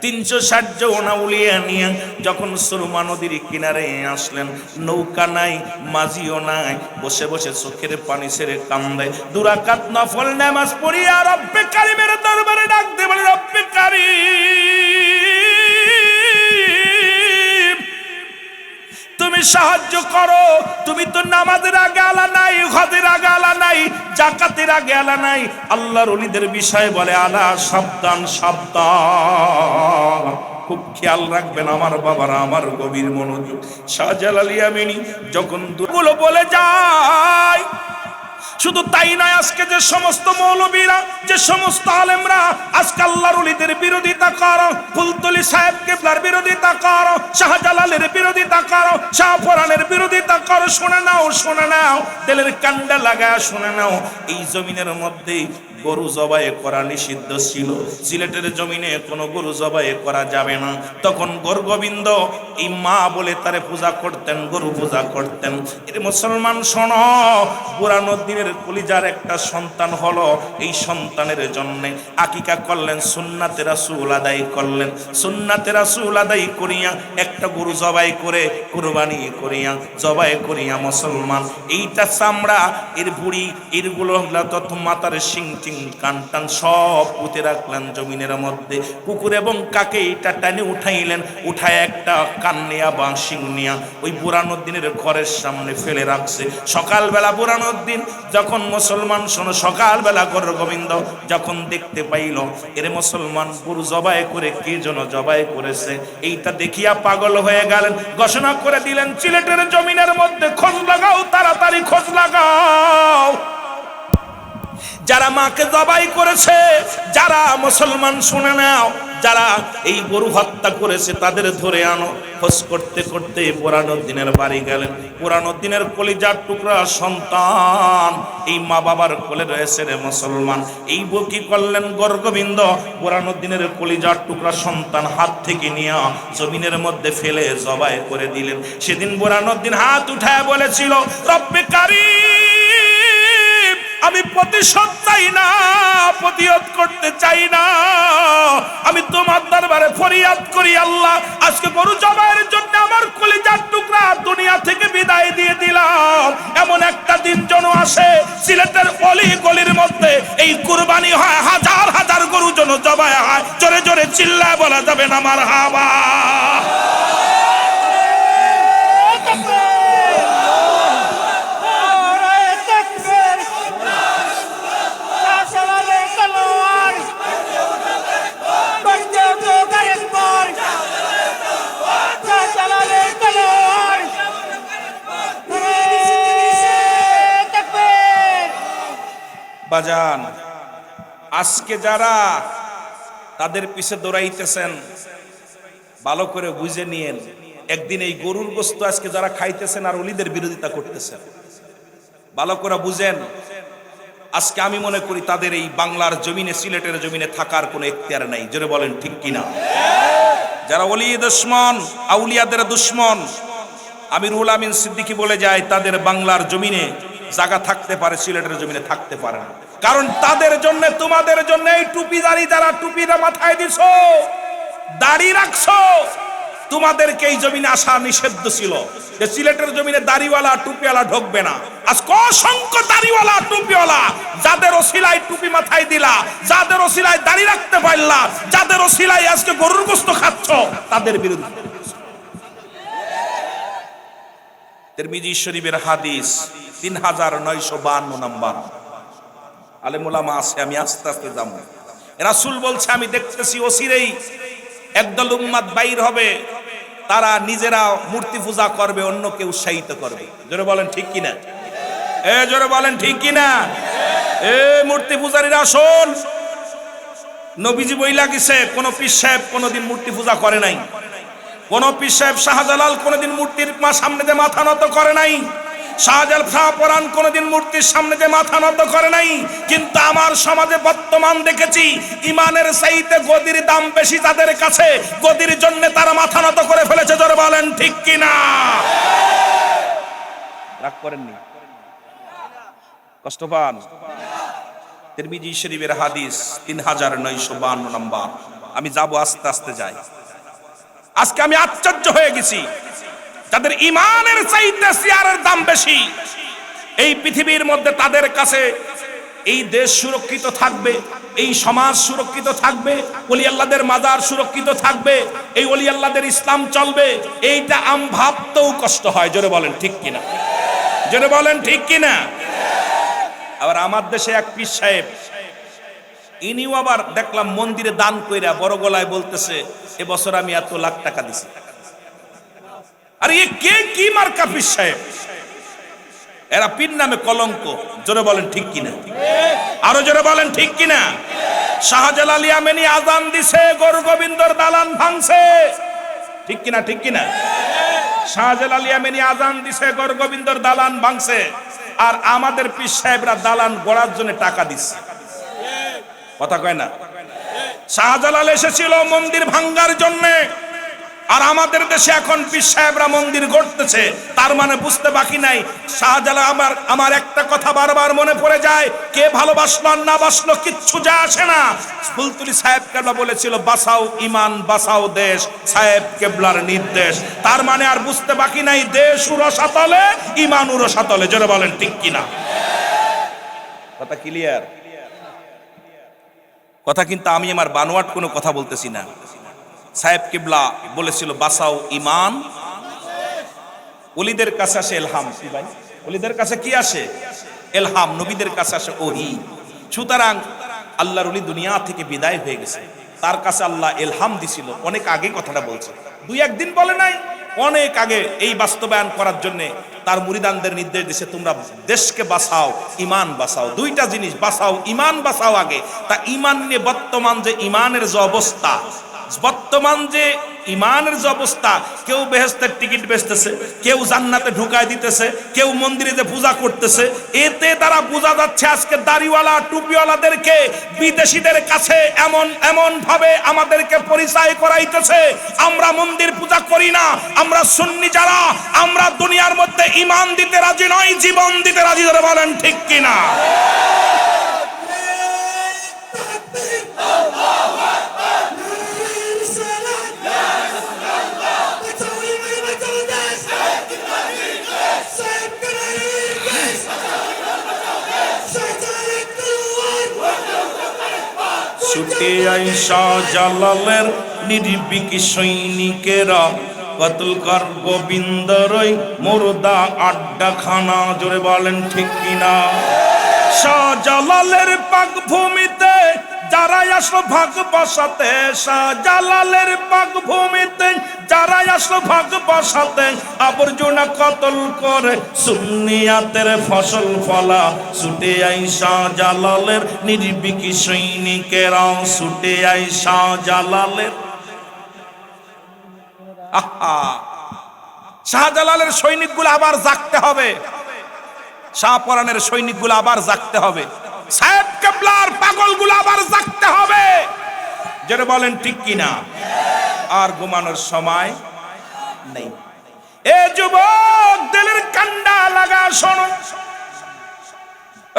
360 জন আউলিয়া নিয়ে যখন সুরমা নদীর কিনারে আসলেন, নৌকা নাই, মাঝিও নাই, বসে বসে চোখের পানি ছেড়ে কান্দে। 2 রাকাত নফল নামাজ পড়িয়া রব্বে কারিমের দরবারে ডাক দিয়ে বলে, রব্বে কারিম, তুমি সাহায্য করো। তুমি তো নামাজের আগে আলা নাই, হজের আগে আলা নাই, জাকাতের আগে আলা নাই। আল্লাহর ওলিদের বিষয়ে বলে আলা, সাবধান সাবধান, খুব খেয়াল রাখবেন আমার বাবারা, আমার গভীর মনোযোগ। শাহজালাল ইয়ামানি যখন দুগুলো বলে যায়, শুধু তাই নয়, আজকে যে সমস্ত মৌলবীরা, যে সমস্ত আলেমরা আজকে আল্লাহর ওলিদের বিরোধিতা করো, ফুলতলি সাহেব কেবলার বিরোধিতা করো, শাহজালালের বিরোধিতা করো, শাহপরানের বিরোধিতা করো, শুনে নাও, শুনে নাও, তেলের কান্ডা লাগায় শুনে নাও। এই জমিনের মধ্যে গরু জবাই করা নিষিদ্ধ ছিল, সিলেটের জমিনে কোনো গরু জবাই করা যাবে না। তখন গোরগোবিন্দ এই মা বলে তারে পূজা করতেন, গরু পূজা করতেন। এর মুসলমান শোনো, বুরহানুদ্দিনের কলিজার একটা সন্তান হলো, এই সন্তানের জন্য আকিকা করলেন, সুন্নাতে রাসূল আদায় করলেন। সুন্নাতে রাসূল আদায় করিয়া একটা গরু জবাই করে কুরবানি করিয়া জবাই করিয়া মুসলমান এইটা চামড়া এর বুড়ি এরগুলো তত মাথার শিং টিং কান টান সব পুঁতে রাখলেন জমিনের মধ্যে। কুকুর এবং কাকে এটা টানে উঠাইলেন, উঠায় একটা কান নিয়া বা শিং নিয়া ওই বুরহানুদ্দিনের ঘরের সামনে ফেলে রাখছে। সকালবেলা বুরহানুদ্দিন যখন মুসলমান শোনো, সকালবেলা গোরগোবিন্দ যখন দেখতে পাইল এর মুসলমান গরু জবাই করে কে যেন জবাই করেছে, এইটা দেখিয়া পাগল হয়ে গেলেন। ঘোষণা করে দিলেন, সিলেটের জমিনের মধ্যে খোঁজ লাগাও, তাড়াতাড়ি খোঁজ লাগাও, যারা মাকে জবাই করেছে, যারা মুসলমান শুনে নাও, যারা এই গরু হত্যা করেছে তাদের ধরে আনো। খোঁজ করতে করতে বুরহানুদ্দিনের বাড়ি গেলেন। বুরহানুদ্দিনের কলিজার টুকরা সন্তান এই মা বাবার কোলে রয়েছে রে মুসলমান। এই কি করলেন গোরগোবিন্দ, বুরহানুদ্দিনের কলিজার টুকরা সন্তান হাত থেকে নিয়ে জমিনের মধ্যে ফেলে জবাই করে দিলেন। সেদিন বুরহানুদ্দিন হাত উঠায় বলেছিল, রব্বে কারীম, আমি প্রতিশোধ চাই না, প্রতিহত করতে চাই না, আমি তোমার দরবারে ফরিয়াদ করি আল্লাহ, আজকে গরু জবাইয়ের জন্য আমার কলিজার টুকরা দুনিয়া থেকে বিদায় দিয়ে দিলাম। এমন একটা দিন যেন আসে সিলেটের অলি গলির মধ্যে এই কুরবানি হয়, হাজার হাজার গরু যেন জবাই হয়। জোরে জোরে চিল্লায় বলা যাবে না মারহাবা। বাজান, আজকে যারা তাদের পিছে দৌড়াইতেছেন ভালো করে বুঝে নিয়েন, একদিন এই গরুর গোশত আজকে যারা খাইতেছেন আর ওলিদের বিরোধিতা করতেছেন, ভালো করে বুঝেন, আজকে আমি মনে করি তাদের এই বাংলার জমিনে, সিলেটের জমিনে থাকার কোনো এখতিয়ার নাই। জোরে বলেন ঠিক কিনা? যারা ওলি দুশমন, আউলিয়াদের দুশমন, আমি রুহুল আমিন সিদ্দিকী বলে যায়, তাদের বাংলার জমিনে জায়গা থাকতে পারে, সিলেটের জমিনে থাকতে পারে না। কারণ তাদের জন্য, তোমাদের জন্য এই টুপিদারি, যারা টুপিটা মাথায় দিছো, দাড়ি রাখছো, তোমাদেরকে এই জমিনে আসা নিষিদ্ধ ছিল, যে সিলেটের জমিনে দাড়িওয়ালা টুপিওয়ালা ঢুকবে না। আজ অসংখ্য দাড়িওয়ালা টুপিওয়ালা, যাদের ওসিলায় টুপি মাথায় দিলা, যাদের ওসিলায় দাড়ি রাখতে পারলা, যাদের ওসিলায় আজকে গরুর গোশত খাচ্ছ, তাদের বিরুদ্ধে। তিরমিজি শরীফের হাদিস 3952 নাম্বার। আলেম ওলামা আছে, আমি আস্তে আস্তে যাব। রাসূল বলছে, আমি দেখতেছি অচিরেই একদল উম্মত বাইর হবে, তারা নিজেরা মূর্তি পূজা করবে, অন্যকে উৎসাহিত করবে। জোরে বলেন ঠিক কিনা? জোরে বলেন ঠিক কিনা? মূর্তি পূজারীরা শোন, নবীজি বইলা গেছে, কোন পীর সাহেব কোনদিন মূর্তি পূজা করে নাই, কোন পীর সাহেব শাহজালাল কোনদিন মূর্তির সামনে যে মাথা নত করে নাই, শাহপরান কোনদিন মূর্তির সামনে যে মাথা নত করে নাই। কিন্তু আমার সমাজে বর্তমান দেখেছি, ইমানের চাইতে গদির দাম বেশি তাদের কাছে, গদির জন্য তারা মাথা নত করে ফেলেছে। জোরে বলেন ঠিক কিনা? রাগ করেননি, কষ্ট পান? তিরমিজি শরীফের হাদিস 3952 নাম্বার। আমি যাব, আস্তে আস্তে যাই। আজকে আমি আশ্চর্য হয়ে গেছি, যাদের ইমানের চাইতে চেয়ারের দাম বেশি, এই পৃথিবীর মধ্যে তাদের কাছে এই দেশ সুরক্ষিত থাকবে, এই সমাজ সুরক্ষিত থাকবে, ওলি আল্লাহদের মাজার সুরক্ষিত থাকবে, এই ওলি আল্লাহদের ইসলাম চলবে, এইটা আম ভাবতেও কষ্ট হয়। জোরে বলেন ঠিক কিনা? জোরে বলেন ঠিক কিনা? আবার আমার দেশে এক পীর সাহেব, ইনিও আবার দেখলাম মন্দিরে দান কইরা বড় গলায় বলতেছে, এবছর আমি এত লাখ টাকা দিছি। আরে এ কে, কি মার্কা পীর সাহেব? এরা পীর নামে কলঙ্ক। জোরে বলেন ঠিক কিনা? আরো জোরে বলেন ঠিক কিনা? শাহজালাল ইয়ামানি আজান দিছে, গোরগোবিন্দর দালান ভাঙছে। ঠিক কিনা? ঠিক কিনা? শাহজালাল ইয়ামানি আজান দিছে, গোরগোবিন্দর দালান ভাঙছে, আর আমাদের পীর সাহেবরা দালান গড়ার জন্য টাকা দিচ্ছে। কথা কয় না? শাহজালাল এসেছিল মন্দির ভাঙ্গার জন্যে, আর আমাদের দেশে এখন পীর সাহেবরা মন্দির গড়তেছে। তার মানে বুঝতে বাকি নাই শাহজালাল। আমার একটা কথা বারবার মনে পড়ে যায়, কে ভালোবাসলো আর না বাসলো কিচ্ছু যায় আসে না। ফুলতুলি সাহেব কেবলা বলেছিল বাঁচাও ইমান বাঁচাও দেশ, সাহেব কেবলার নির্দেশ। তার মানে আর বুঝতে বাকি নাই, দেশ উরসাতলে ইমান উরসাতলে। জোরে বলেন ঠিক কিনা? কথা ক্লিয়ার? কথা কিন্তু আমি আমার বানোয়াট কোনো কথা বলতেছি না। সাহেব কিবলা বলেছিল বাঁচাও ইমান। ওলিদের কাছে আসে এলহাম। কি ভাই, ওলিদের কাছে কি আসে? এলহাম। নবীদের কাছে আসে ওহী। সুতরাং আল্লাহর ওলি দুনিয়া থেকে বিদায় হয়ে গেছে, তার কাছে আল্লাহ এলহাম দিছিল। অনেক আগে কথাটা বলছে, দুই একদিন বলে নাই, অনেক আগে। এই বাস্তবায়ন করার জন্য তার মুরিদানদের নির্দেশ দিছে, তোমরা দেশকে বাঁচাও ইমান বাঁচাও। দুইটা জিনিস, বাঁচাও ইমান বাঁচাও আগে। তা ইমান নিয়ে বর্তমান যে ইমানের যে অবস্থা, বর্তমান যে ইমানের যে অবস্থা, কেউ বেহেশতের টিকিট বেচতেছে, কেউ জান্নাতে ঢুকায় দিতেছে, কেউ মন্দিরে যে পূজা করতেছে। এতে তারা বোঝা যাচ্ছে আজকে দাড়িওয়ালা টুপিওয়ালাদেরকে বিদেশিদের কাছে এমন এমন ভাবে আমাদেরকে পরিচয় করাইতেছে, আমরা মন্দির পূজা করি না, আমরা সুন্নি যারা, আমরা দুনিয়ার মধ্যে ইমান দিতে রাজি নয়, জীবন দিতে রাজি। ধরে বলেন ঠিক কিনা? ছুটে আইসা জালালের নির্ভীক সৈনিকেরা, কতল কর গোবিন্দরই মুর্দা আড্ডাখানা। জোরে বলেন ঠিক কিনা? শাহজালালের পাক ভূমিতে যারা আসলো ভাগ বসাতে, শাহজালালের পাক ভূমিতে যারা আসলো ভাগ বসাতে, আবর্জনা কতল করে সুন্নিয়াতের ফসল ফলা। ছুটে আই শাহজালালের নির্ভীক সৈনিকেরা, ছুটে আই শাহজালালের। শাহজালালের সৈনিকগুলো আবার জাগতে হবে, শাহপরানের সৈনিকগুলো আবার জাগতে হবে, সাহেব কেবলার পাগলগুলো আবার জাগতে হবে। যেটা বলেন ঠিক কিনা? আর ঘুমানোর সময় নেই। এ যুবক দিলের কান্ডা লাগা শোনো,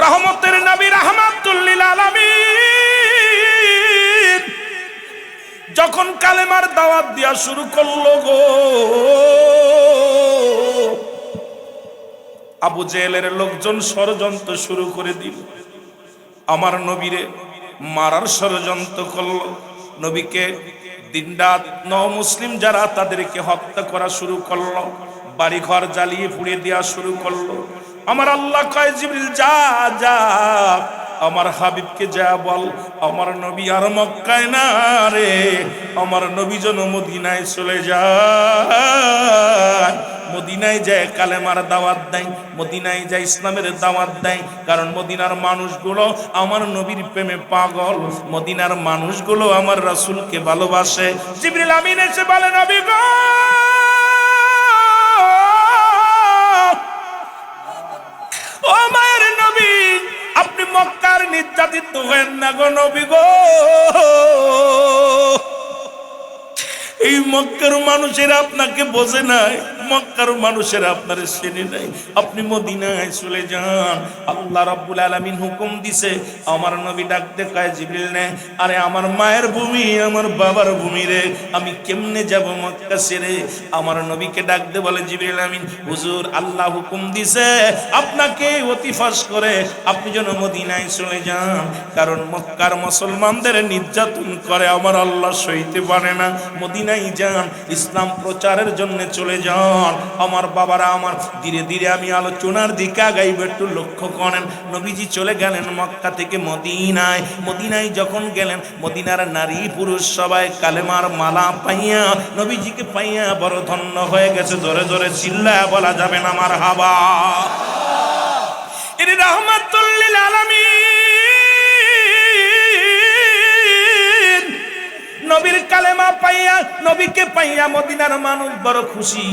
রহমতের নবী রাহমাতুল লিল আলামিন যখন কালেমার দাওয়াত দেয়া শুরু করলো গো, আবু জেহেলের লোকজন ষড়যন্ত্র শুরু করে দিল, আমার নবীরে মারার ষড়যন্ত্র করলো। নবীকে দিনরাত মুসলিম যারা তাদেরকে হত্যা করা শুরু করলো, বাড়ি ঘর জ্বালিয়ে পুড়িয়ে দেওয়া শুরু করলো। আমার আল্লাহ কয় জিবরিল যা যা, আমার হাবিবকে যা বল, আমার নবী আর মক্কায় না রে, আমার নবী যেন মদিনায় চলে যায়। মদিনায় যায় কালেমার দাওয়াত দেয়, মদিনায় যায় ইসলামের দাওয়াত দেয়। কারণ মদিনার মানুষগুলো আমার নবীর প্রেমে পাগল, মদিনার মানুষগুলো আমার রাসূলকে ভালোবাসে। জিবরিল আমিন এসে বলে নবী গো, ও মায়ের নবী, আপনি মক্কার নির্যাতিত হয়েন না গো নবী গো। এই মক্কার মানুষেরা আপনাকে বোঝে নাই, মক্কার মানুষেরা আপনার চেনে নাই, আপনি মদিনায় চলে যান। আল্লাহ রাব্বুল আলামিন হুকুম দিছে। আমার নবী ডাকতে কয় জিবরিল নে, আরে আমার মায়ের ভূমি, আমার বাবার ভূমি রে, আমি কেমনে যাব মক্কা ছেড়ে? আমার নবীকে ডাকতে বলে জিবরিল আমিন, হুজুর আল্লাহ হুকুম দিছে আপনাকে অতি ফাঁস করে আপনি যেন মদিনায় চলে যান। কারণ মক্কার মুসলমানদের নির্যাতন করে আমার আল্লাহ সইতে পারে না। মদিনায় যান, ইসলাম প্রচারের জন্য চলে যান। আমার বাবারা আমার, ধীরে ধীরে আমি আলোচনার দিকে আগাইব, একটু লক্ষ্য করেন। নবীজি চলে গেলেন মক্কা থেকে মদিনায়। মদিনায় যখন গেলেন, মদিনার নারী পুরুষ সবাই কালেমার মালা পাইয়া নবীজিকে পাইয়া বড় ধন্য হয়ে গেছে। জোরে জোরে চিল্লায়া বলা যাবে না মারহাবা। এর রাহমাতুল লিল আলামিন নবীর কালেমা পাইয়া, নবীকে পাইয়া মদিনার মানুষ বড় খুশি।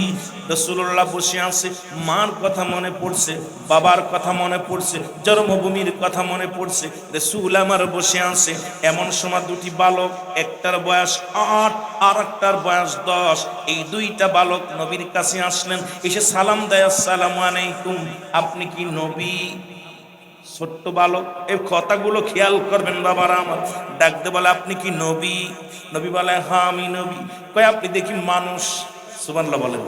রাসূলুল্লাহ বসে আছে, মার কথা মনে পড়ছে, বাবার কথা মনে পড়ছে, জন্মভূমির কথা মনে পড়ছে। রাসূল আমার বসে আছে, এমন সময় দুটি বালক, একটার বয়স 8 আর একটার বয়স 10, এই দুইটা বালক নবীর কাছে আসলেন, এসে সালাম দেয়, আসসালামু আলাইকুম, আপনি কি নবী? ছোট্ট বালক, এই কথাগুলো খেয়াল করবেন বাবারা আমার। ডাকতে বলে, আপনি কি নবী? নবী বলে, হ্যাঁ আমি নবী। কয়, আপনি দেখি মানুষ। সুবহানাল্লাহ বলেন।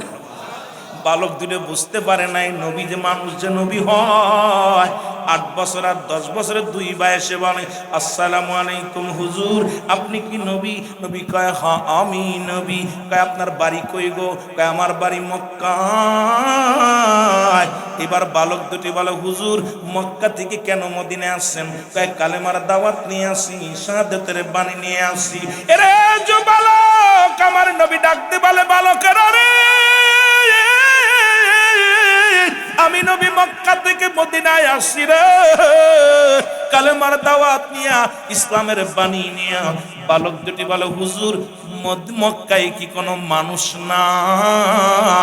বালক দুটো বুঝতে পারে নাই নবী যে মানুষ, যে নবী হয়। 8 বছর আর 10 বছরের দুই ভাই এসে বলে, আসসালামু আলাইকুম হুজুর, আপনি কি নবী? নবী কয়, হ্যাঁ আমি নবী। কয়, আপনার বাড়ি কই গো? কয়, আমার বাড়ি মক্কায়। এবার বালক দুটি বলে, হুজুর মক্কা থেকে কেন মদিনায় আসছেন? কয়, কালেমার দাওয়াত নিয়ে আসি, শাহাদাতের বাণী নিয়ে আসি। এরে যে বালক, আমার নবী ডাকতে বলে, বালকেরা রে, আমি নবী মক্কা থেকে মদিনায় আসছি রে, কালেমার দাওয়াত নিয়া, ইসলামের বাণী নিয়া। বালক দুটি বলে, হুজুর মক্কায় কি কোনো মানুষ নাই?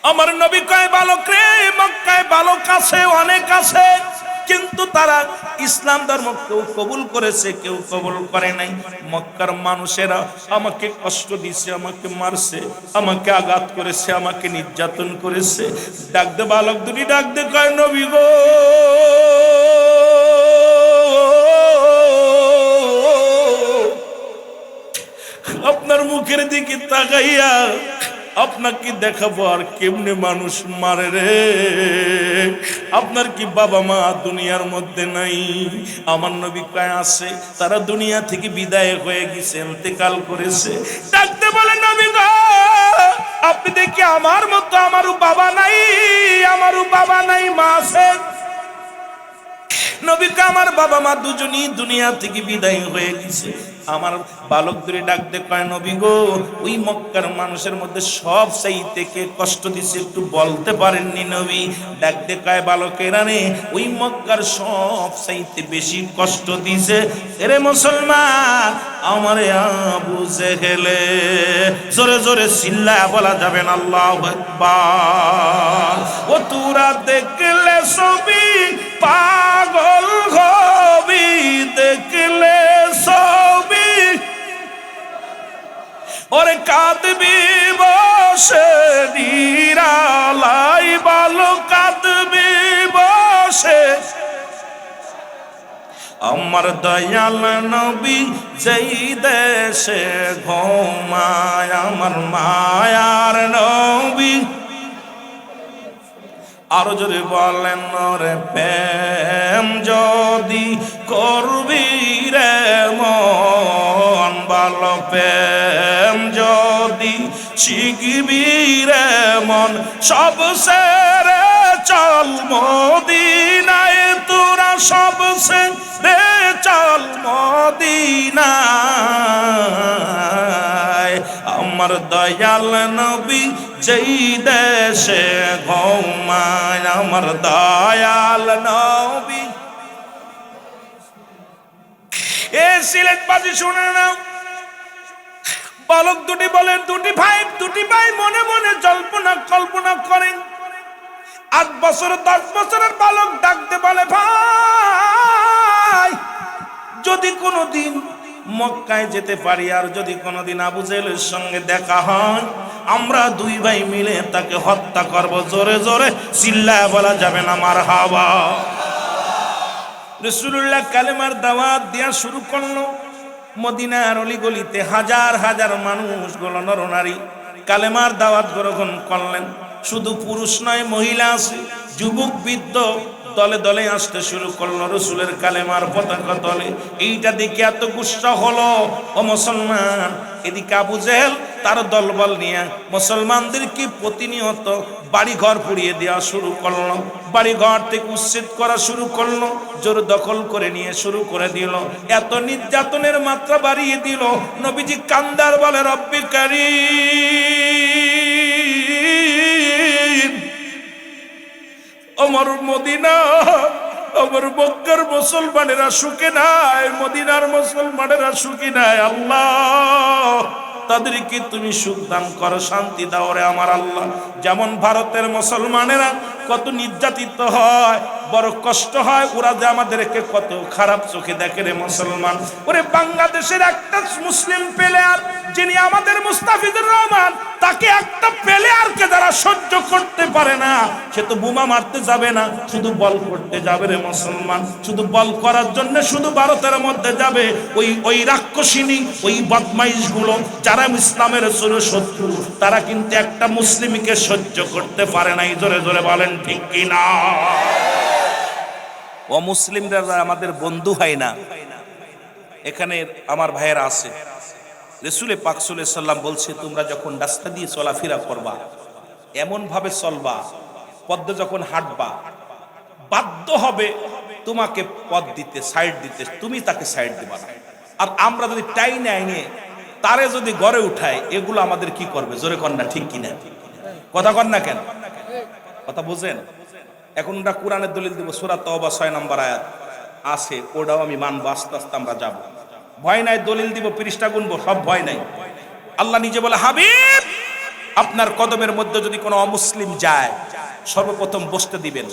আমার নবী কয়, বালক রে, মক্কায় বালক আছে, অনেক আছে, কিন্তু তারা ইসলাম ধর্ম কেউ কবুল করেছে, কেউ কবুল করে নাই। মক্কার মানুষেরা আমাকে কষ্ট দিছে, আমাকে মারছে, আমাকে আঘাত করেছে, আমাকে নির্যাতন করেছে। ডাক দে বালক দুটি, ডাক দে, কয়, নবী গো, আপনার মুখের দিকে তাকাইয়া আপনাকে দেখাবো আর কেমনে মানুষ মারে রে? আপনার কি বাবা মা দুনিয়ার মধ্যে নাই? আমার নবী কয়, আছে, তারা দুনিয়া থেকে বিদায় হয়ে গেছে, ইন্তেকাল করেছে। ডাকতে বলে, নবী গো, আপনি দেখি আমার মতো, আমারও বাবা নাই, আমারও বাবা নাই, মা আছে। নবীকে, আমার বাবা মা দুজনই দুনিয়া থেকে বিদায় হয়ে গেছে। আমার বালক ধরে ডাকতে কয়, নবী গো, ওই মক্কার মানুষের মধ্যে সব চাইতে কে কষ্ট দিছে একটু বলতে পারেননি নবী? ডাকতে কয়, বালকেরা রে, ওই মক্কার সব চাইতে বেশি কষ্ট দিছে এরে মুসলমান আমারে আবু জেহেলে। জোরে জোরে চিল্লায়া বলা যাবে না আল্লাহু আকবার। ও তোরা দেখলে ছবি পাগল হবি, দেখলে ছবি ওরে কাঁদবি বসে নিরালাই, ভালো কাঁদবি বসে। আমার দয়াল নবী যেই দেশে ঘুমায়, আমার মায়ার নবী। আরো জোরে বলেন, রে প্রেম যদি করবি রে মন, ভালো প্রেম যদি শিখবি রে মন, সব সেরে চল মদিনায়, তোরা সব সেরে চল মদিনায়। আমার দয়াল নবী যেই দেশে ঘুমায়, আমার দয়াল নবী। এ সিলেট বাজি শুনে নাও, বালক দুটি বলেন, দুটি ভাই মনে মনে জল্পনা কল্পনা করেন। 8 বছর 10 বছরের বালক ডাকতে বলে, ভাই যদি কোনোদিন মক্কায় যেতে পারি, আর যদি কোনোদিন আবু জেহেলের সঙ্গে দেখা হয়, আমরা দুই ভাই মিলে তাকে হত্যা করব। জোরে জোরে চিল্লায়া বলা যাবে না মারহাবা। রাসূলুল্লাহ কালেমার দাওয়াত দেয়া শুরু করলো। মদিনার অলিগলিতে হাজার হাজার মানুষ, নরনারী কালেমার দাওয়াত গ্রহণ করলেন। শুধু পুরুষ নয়, মহিলা আছে, যুবক বৃদ্ধ দলে দলে আসতে শুরু করলো রসুলের কালেমার পতাকা তলে। এইটা দেখে এত গুসা হলো, ও মুসলমান, এদিকে আবু জেহেল তার দলবল নিয়ে মুসলমানদেরকে প্রতিনিয়ত বাড়ি ঘর পুড়িয়ে দেওয়া শুরু করলো, বাড়ি ঘর থেকে উচ্ছেদ করা শুরু করলো, জোর দখল করে নিয়ে শুরু করে দিল। এত নির্যাতনের মাত্রা বাড়িয়ে দিল, নবীজি কান্দার বলে, রব্বি কারীম, আমার মদিনা, আমার মক্কার মুসলমানেরা সুখে নাই, মদিনার মুসলমানেরা সুখী নাই। আল্লাহ তাদেরকে তুমি সুখ দান করো, শান্তি দাও রে আমার আল্লাহ। যেমন ভারতের মুসলমানেরা কত নির্যাতিত হয়, বড় কষ্ট হয়, ওরা যে আমাদেরকে কত খারাপ চোখে দেখে রে মুসলমান। ওরে বাংলাদেশের একটা মুসলিম প্লেয়ার যিনি আমাদের মুস্তাফিজুর রহমান, তাকে একটা প্লেয়ারকে যারা সহ্য করতে পারে না, সে তো বোমা মারতে যাবে না, শুধু বল করতে যাবে রে মুসলমান। শুধু বল করার জন্য শুধু ভারতের মধ্যে যাবে। ওই রাক্ষসিনী, ওই বদমাইশ গুলো যারা ইসলামের শত্রু, তারা কিন্তু একটা মুসলিমকে সহ্য করতে পারে না। জোরে জোরে বলেন ঠিক কিনা? অমুসলিমরা আমাদের বন্ধু হয় না। এখানে আমার ভাইয়েরা আছে, রাসূলে পাক সাল্লাল্লাহু আলাইহি সাল্লাম বলছে, তোমরা যখন রাস্তা দিয়ে চলাফেরা করবা এমন ভাবে চলবা, পথে যখন হাঁটবা বাধ্য হবে তোমাকে পথ দিতে, সাইড দিতে, তুমি তাকে সাইড দিবা না। আর আমরা যদি টাইনে আইনে তারে যদি গড়ে উঠায়, এগুলো আমাদের কি করবে? জোরে কন না, ঠিক কিনা? কথা কন না কেন? কথা বুঝেন? এখন আমরা কোরআনের দলিল দিব, সূরা তাওবা 6 নম্বর আয়াত আছে, ওটাও আমি মানবো, আস্তে আস্তে আমরা যাব। ভয় নাই, দলিল দিব, পৃষ্ঠা গুনবো, সব ভয় নাই। আল্লাহ নিজে বলে, হাবিব আপনার কদমের মধ্যে যদি কোনো অমুসলিম যায়, সর্বপ্রথম বসতে দিবেন,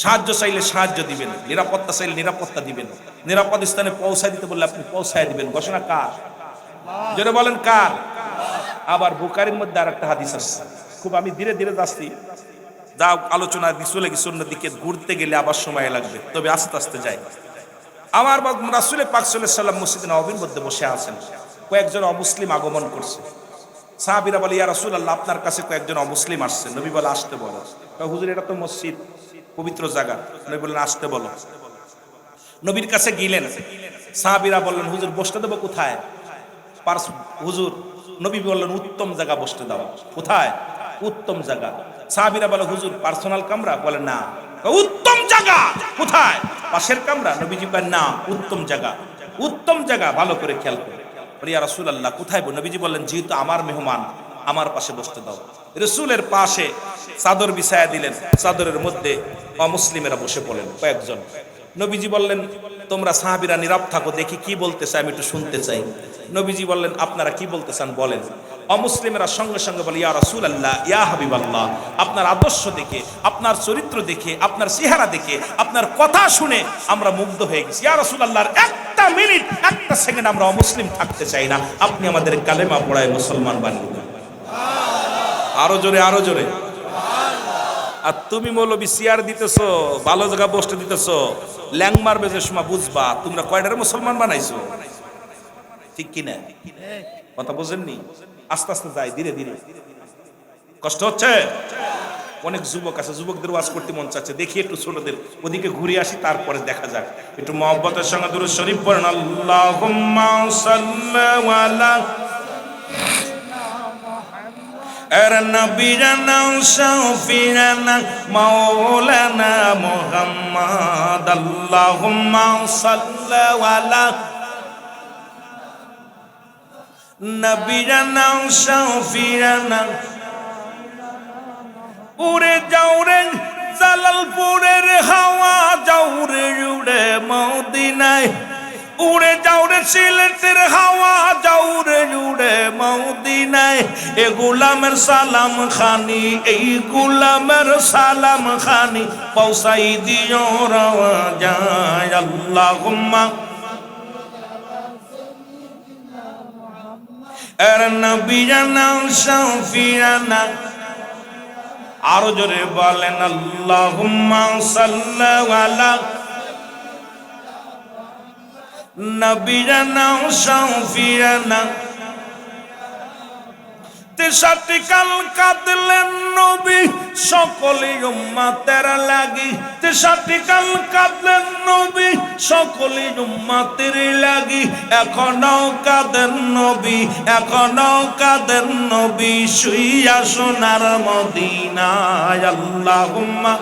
সাহায্য চাইলে সাহায্য দিবেন, নিরাপত্তা চাইলে নিরাপত্তা দিবেন, নিরাপদ স্থানে পৌঁছায় দিতে বললে আপনি পৌঁছায় দিবেন। ঘোষণা কার? জোরে বলেন কার? আবার বুখারীর মধ্যে আরেকটা হাদিস আছে, খুব আমি ধীরে ধীরে যাচ্ছি, যা আলোচনা চলে গেছে অন্যদিকে, ঘুরতে গেলে আবার সময় লাগবে, তবে আস্তে আস্তে যাই। আমার রাসূলে পাক সাল্লাল্লাহু আলাইহি সাল্লাম মসজিদে নববীর মধ্যে বসে আছেন, কয়েকজন অমুসলিম আগমন করছে। সাহাবীরা বলে, ইয়া রাসূলুল্লাহ আপনার কাছে কয়েকজন অমুসলিম আসছে। নবী বলে, আসতে বলো। হুজুর এটা তো মসজিদ, পবিত্র জায়গা। নবী বললেন, আসতে বলো। নবীর কাছে গেলেন, সাহাবীরা বললেন, হুজুর বসতে দেবো কোথায়? হুজুর, নবী বললেন, উত্তম জায়গা বসতে দাও। কোথায়? উত্তম জায়গা। সাহাবীরা বলে, হুজুর পার্সোনাল কামরা? বলে না। উত্তম জায়গা কোথায়? পাশের কামরা? নবীজি বলেন, না, উত্তম জায়গা। উত্তম জায়গা, ভালো করে খেয়াল করে। ইয়া রাসূলুল্লাহ কোথায়? নবীজি বললেন, যেহেতু আমার মেহমান, আমার পাশে বসতে দাও। রাসূলের পাশে চাদর বিছায়া দিলেন, চাদরের মধ্যে অমুসলিমেরা বসে পড়লেন কয়েকজন। নবীজি বললেন, তোমরা সাহাবীরা নীরব থাকো, দেখি কি বলতে চাই, আমি একটু শুনতে চাই। নবীজি বললেন, আপনারা কি বলতে চান বলেন। অমুসলিমেরা সঙ্গে সঙ্গে বলে, ইয়া রাসূলুল্লাহ, ইয়া হাবিবাল্লাহ, আপনার আদর্শ দেখে, আপনার চরিত্র দেখে, আপনার চেহারা দেখে, আপনার কথা শুনে আমরা মুগ্ধ হয়ে গেছি। ইয়া রাসূলুল্লাহর একটা মিনিট, একটা সেকেন্ড আমরা অমুসলিম থাকতে চাই না, আপনি আমাদের কালেমা পড়ায় মুসলমান বানিয়ে দেন। আরো জোরে, আরো জোরে। আর তুমি মৌলবি চেয়ার দিতেছো, ভালো জায়গা বসতে দিতেছো, ল্যাং মারবে যে সময় বুঝবা তোমরা কয়টারে মুসলমান বানাইছো। ঠিক কিনা? কথা বোঝেননি? আস্তে আস্তে যাই, ধীরে ধীরে। কষ্ট হচ্ছে? অনেক যুবক আছে, যুবকদের ওয়াজ করতে মন চাচ্ছে, দেখি একটু ছোটদের ওদিকে ঘুরে আসি, তারপরে দেখা যাক। একটু মহব্বতের সঙ্গে দুরূদ শরীফ পড়েন। আল্লাহুম্মা সাল্লি আলা নবীনা শাফিনা মাওলানা মুহাম্মদ। আল্লাহুম্মা সাল্লি আলা নবীনা শাফিনা। উড়ে যাও রে জালালপুরের হাওয়া, যাও রে উড়ে মদিনায়। উড়ে যাও রে সিলেটের হাওয়া, যাও রে উড়ে মদিনায়। এ গোলামের সালাম খানি, এই গোলামের সালাম খানি পৌঁছাই দিও রাওয়া যায়। আল্লাহুম্মা আর নবীনা শাফিনা। আরো জোরে বলেন, আল্লাহুম্মা সাল্লি আলা নবীনা শাফিনা। 63 কাল কাঁদলেন নবী সকলে উম্মতের লাগি। 63 কাল কাঁদলেন নবী সকলে উম্মতের লাগি। এখনো কাঁদেন নবী, এখনো কাঁদেন নবী শুইয়া সোনার মদিনায়। আল্লাহুম্মা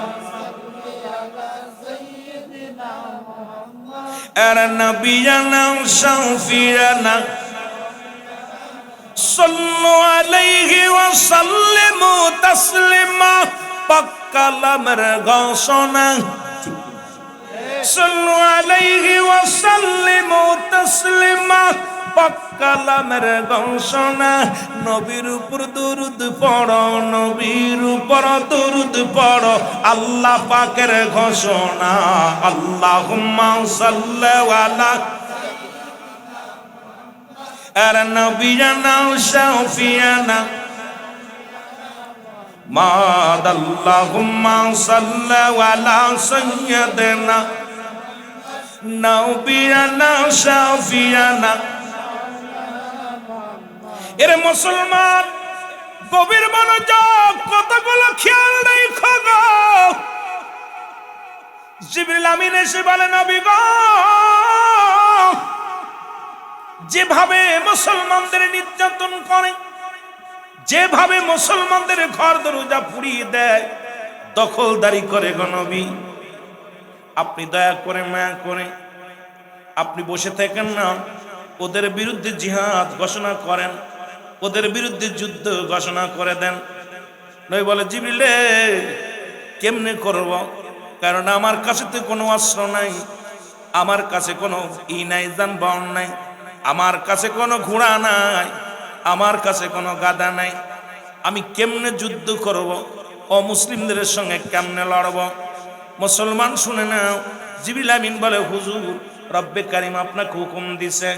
আর নবীনা শাফিনা। সাল্লু আলাইহি ওয়া সাল্লিমু তাসলিমা। পাক কালামের ঘোষণা, সাল্লু আলাইহি ওয়া সাল্লিমু তাসলিমা। পাক কালামের ঘোষণা, নবীর উপর দরুদ পড়ো, নবীর উপর দরুদ পড়ো। আল্লাহ পাকের ঘোষণা, আল্লাহুম্মা সাল্লি আলা নবিয়ানা শাফিয়ানা মাদ। আল্লাহুম্মা সাল্লি আলা সাইয়্যিদিনা নবিয়ানা শাফিয়ানা। এর মুসলমান গভীর মনোযোগ, কতগুলো খেয়াল রেখো গো। জিবরিল আমিন এসে বলে, নবী গো, যেভাবে মুসলমানদের নির্যাতন করে, যেভাবে মুসলমানদের ঘর দরজা পুড়িয়ে দেয়, দখলদারি করে গো নবী, আপনি দয়া করে মায়া করে আপনি বসে থাকেন না, ওদের বিরুদ্ধে জিহাদ ঘোষণা করেন, ওদের বিরুদ্ধে যুদ্ধ ঘোষণা করে দেন। নবী বলে, জিবরিল কেমনে করব? কারণ আমার কাছে তো কোনো অস্ত্র নাই, আমার কাছে কোনো নাই, যানবাহন নাই, আমার কাছে কোনো ঘোড়া নাই, আমার কাছে কোনো গাদা নাই, আমি কেমনে যুদ্ধ করব? অমুসলিমদের সঙ্গে কেমনে লড়ব? মুসলমান শুনে নাও, জিবরিল আমিন বলে, হুজুর রব্বে কারিম আপনাকে হুকুম দিছে,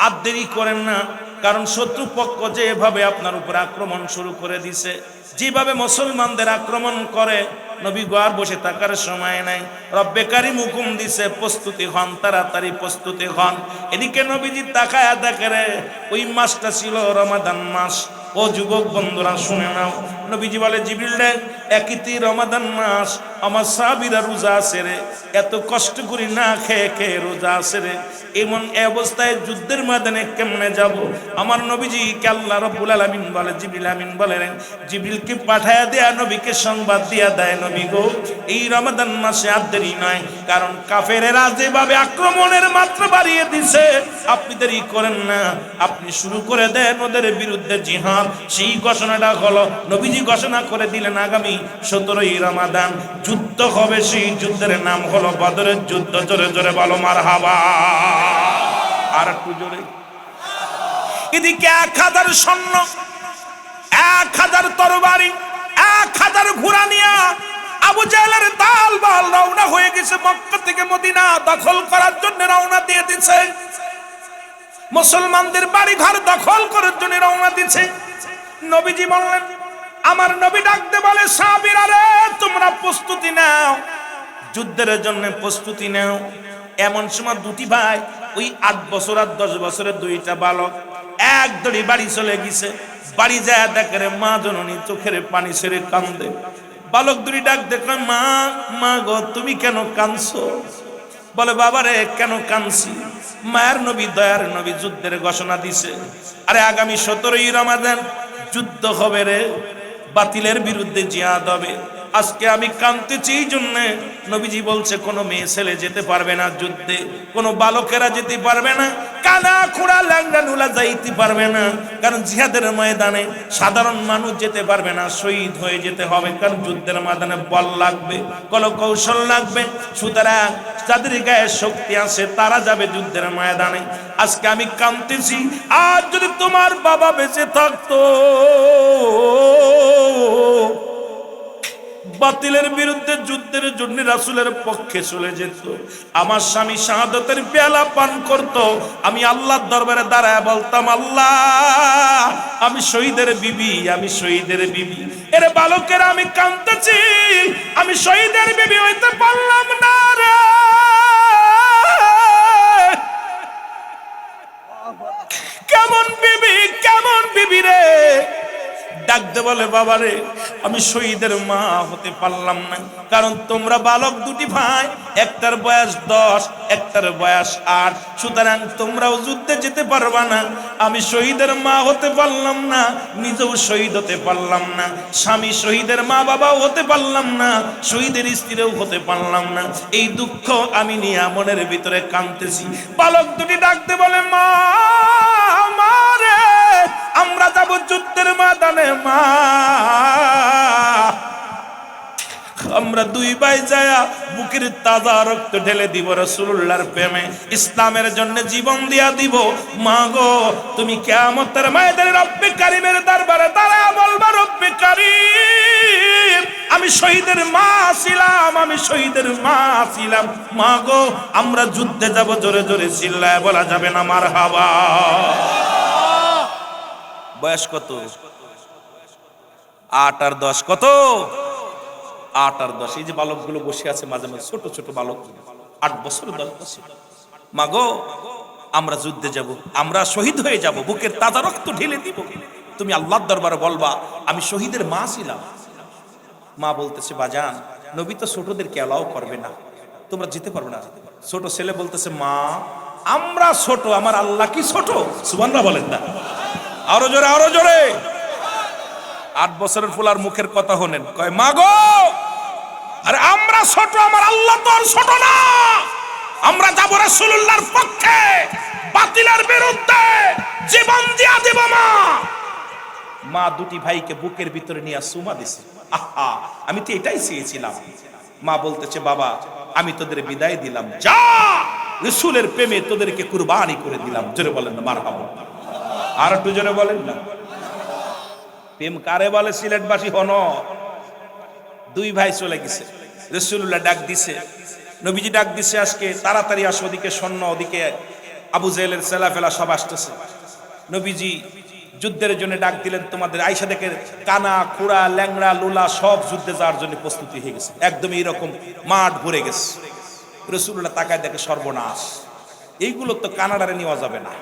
আর দেরি করেন না, কারণ শত্রুপক্ষ যেভাবে আপনার উপর আক্রমণ শুরু করে দিছে, যেভাবে মুসলমানদের আক্রমণ করে, নবী গো আর বসে থাকার সময় নাই, রব্বে কারিম হুকুম দিছে, প্রস্তুতি হন, তাড়াতাড়ি প্রস্তুতি হন। এদিকে নবীজি তাকায়া দেখে রে, ওই মাসটা ছিল রমাদান মাস। ও যুবক বন্ধুরা শুনে নাও, নবীজি বলে, জিবরিল রে, একই রমাদান মাস, আমার সাহাবীরা রোজা আছে রে, এত কষ্ট করি না খেয়ে খেয়ে রোজা আছে রে, এমন অবস্থায় যুদ্ধের ময়দানে কেমনে যাব? আমার নবীজি কে আল্লাহ রাব্বুল আলামিন বলে, জিবরিল আমিন বলে, জিবরিলকে পাঠায়া দেয়া নবীকে সংবাদ দিয়া দেয়, নবী গো, এই রমাদান মাসে আর দেরি নয়, কারণ কাফেরেরা যেভাবে আক্রমণের মাত্রা বাড়িয়ে দিছে, আপনি দেরি করেন না, আপনি শুরু করে দেন ওদের বিরুদ্ধে জিহাদ। সেই ঘোষণাটা হলো, নবীজি ঘোষণা করে দিলেন, আগামী 17ই রমাদান যুদ্ধ হবে, সেই যুদ্ধের নাম হলো বদরের যুদ্ধ। জোরে জোরে বলো মারহাবা। আর একটু জোরে। এদিকে 1000 সৈন্য, 1000 তরবারি, 1000 ঘোড়া নিয়ে আবু জাহেলের দলবল রওনা হয়ে গেছে, মক্কা থেকে মদিনা দখল করার জন্য রওনা দিয়ে দিচ্ছে, মুসলমানদের বাড়ি ঘর দখল করার জন্য রওনা দিচ্ছে। নবীজি বললেন, আমার নবী ডাকতে বলে, সাহাবীরা রে, তোমরা প্রস্তুতি নাও, যুদ্ধের জন্য প্রস্তুতি নাও। এমন সময় দুটি ভাই, ওই 8 বছর আর 10 বছরের দুইটা বালক, এক দড়ি বাড়ি চলে গেছে। বাড়ি যায় দেখে রে, মা জননী চোখের পানি ছেড়ে কান্দে। বালক দুটি ডাক দেখে, মা, মা গো, তুমি কেন কাঁদছো? বলে, বাবা রে, কেন কাঁদছি? মায়ের নবী, দয়ার নবী যুদ্ধের ঘোষণা দিছে, আরে আগামী 17ই রমাদান যুদ্ধ হবে রে, বাতিলের বিরুদ্ধে জিহাদ হবে। আজকে আমি কাঁদতেছি এই জন্য, নবীজি বলছে কোনো মেয়ে ছেলে যেতে পারবে না যুদ্ধে, কোনো বালকেরা যেতে পারবে না, কানা খোড়া ল্যাংড়া নুলা যাইতে পারবে না, কারণ জিহাদের ময়দানে সাধারণ মানুষ যেতে পারবে না, শহীদ হয়ে যেতে হবে, কারণ যুদ্ধের ময়দানে বল লাগবে, কল কৌশল লাগবে। সুতরাং যাদের গায়ে শক্তি আছে তারা যাবে যুদ্ধের ময়দানে। আজকে আমি কাঁদতেছি, আর যদি তোমার বাবা বেঁচে থাকতো, বাতিলের বিরুদ্ধে যুদ্ধের জন্য রাসূলের পক্ষে চলে যেত, আমার স্বামী শাহাদাতের পেয়ালা পান করত, আমি আল্লাহর দরবারে দাঁড়ায় বলতাম, আল্লাহ, আমি শহীদের বিবি, আমি শহীদের বিবি। এর বালকের আমি কাঁদতেছি, আমি শহীদের বিবি হইতে পারলাম না রে, কেমন বিবি, কেমন বিবি রে। ডাকতে বলে, বাবা রে, আমি শহীদের মা হতে পারলাম না, কারণ তোমরা বালক দুটি ভাই, একটার বয়স 10, একটার বয়স 8, সুতরাং তোমরাও যুদ্ধে যেতে পারবা না। আমি শহীদের মা হতে পারলাম না, নিজেও শহীদ হতে পারলাম না, স্বামী শহীদের মা বাবাও হতে পারলাম না, শহীদের স্ত্রীও হতে পারলাম না। এই দুঃখ আমি নিয়ে মনের ভিতরে কাঁদতেছি। বালক দুটি ডাকতে বলে, মা, মা রে, আমরা যাব যুদ্ধের ময়দানে, মা। আমরা দুই ভাই যায়া বুকের তাজা রক্ত ঢেলে দিব রাসূলুল্লাহর প্রেমে, ইসলামের জন্য জীবন দিয়া দিব। মা গো তুমি কিয়ামতের ময়দানে রব্বে কারীমের দরবারে দাঁড়ায়া বলবা, রব্বে কারীম আমি শহীদের মা ছিলাম, আমি শহীদের মা ছিলাম। মা গো আমরা যুদ্ধে যাব, জোরে জোরে চিল্লায় বলা যাবে না মারহাবা। বয়স কত? 8 আর 10 কত? 8 আর 10। এই যে বালকগুলো বসে আছে মাঝে মাঝে, ছোট ছোট বালক, 8 বছর 10 বছর। মা গো আমরা যুদ্ধে যাব, আমরা শহীদ হয়ে যাব, বুকের তাজা রক্ত ঢেলে দিব। তুমি আল্লাহর দরবারে বলবা আমি শহীদের মা ছিলাম। মা বলতেছে বাজান নবী তো ছোটদেরকে অ্যালাউ করবে না, তোমরা যেতে পারবে না। ছোট ছেলে বলতেছে মা আমরা ছোট, আমার আল্লাহ কি ছোট? সুবহানাল্লাহ বলেন না, আরো জোরে আরো জোরে। 8 বছরের ফুলার মুখের কথা হলেন, কয় মা গো আরে আমরা ছোট, আমার আল্লাহ তো আর ছোট না। আমরা যাব রাসূলুল্লাহর পক্ষে, বাতিলের বিরুদ্ধে জীবন দিয়া দেব। মা মা দুটি ভাইকে বুকের ভিতরে নিয়ে চুমা দিছে। আহা আমি তো এটাই চেয়েছিলাম। মা বলতেছে বাবা আমি তোদের বিদায় দিলাম, যা রাসূলের প্রেমে তোদেরকে কুরবানি করে দিলাম। জোরে বলেন না মারহাবা। আর একটু জোরে বলেন না। প্রেম কারে বলে সিলেটবাসী হন। দুই ভাই চলে গেছে, রাসূলুল্লাহ ডাক দিছে, নবীজি ডাক দিছে আজকে তাড়াতাড়ি আসো, ওদিকে সৈন্য, ওদিকে আবু জেহেলের ছেলাফেলা সব আসতেছে। নবীজি যুদ্ধের জন্য ডাক দিলেন, তোমাদের আয়েশা দেখে কানা খুড়া ল্যাংড়া লোলা সব যুদ্ধে যাওয়ার জন্য প্রস্তুতি হয়ে গেছে, একদম এইরকম মাঠ ভরে গেছে। রাসূলুল্লাহ তাকায় দেখে সর্বনাশ, এইগুলো তো কানাডারে নেওয়া যাবে না,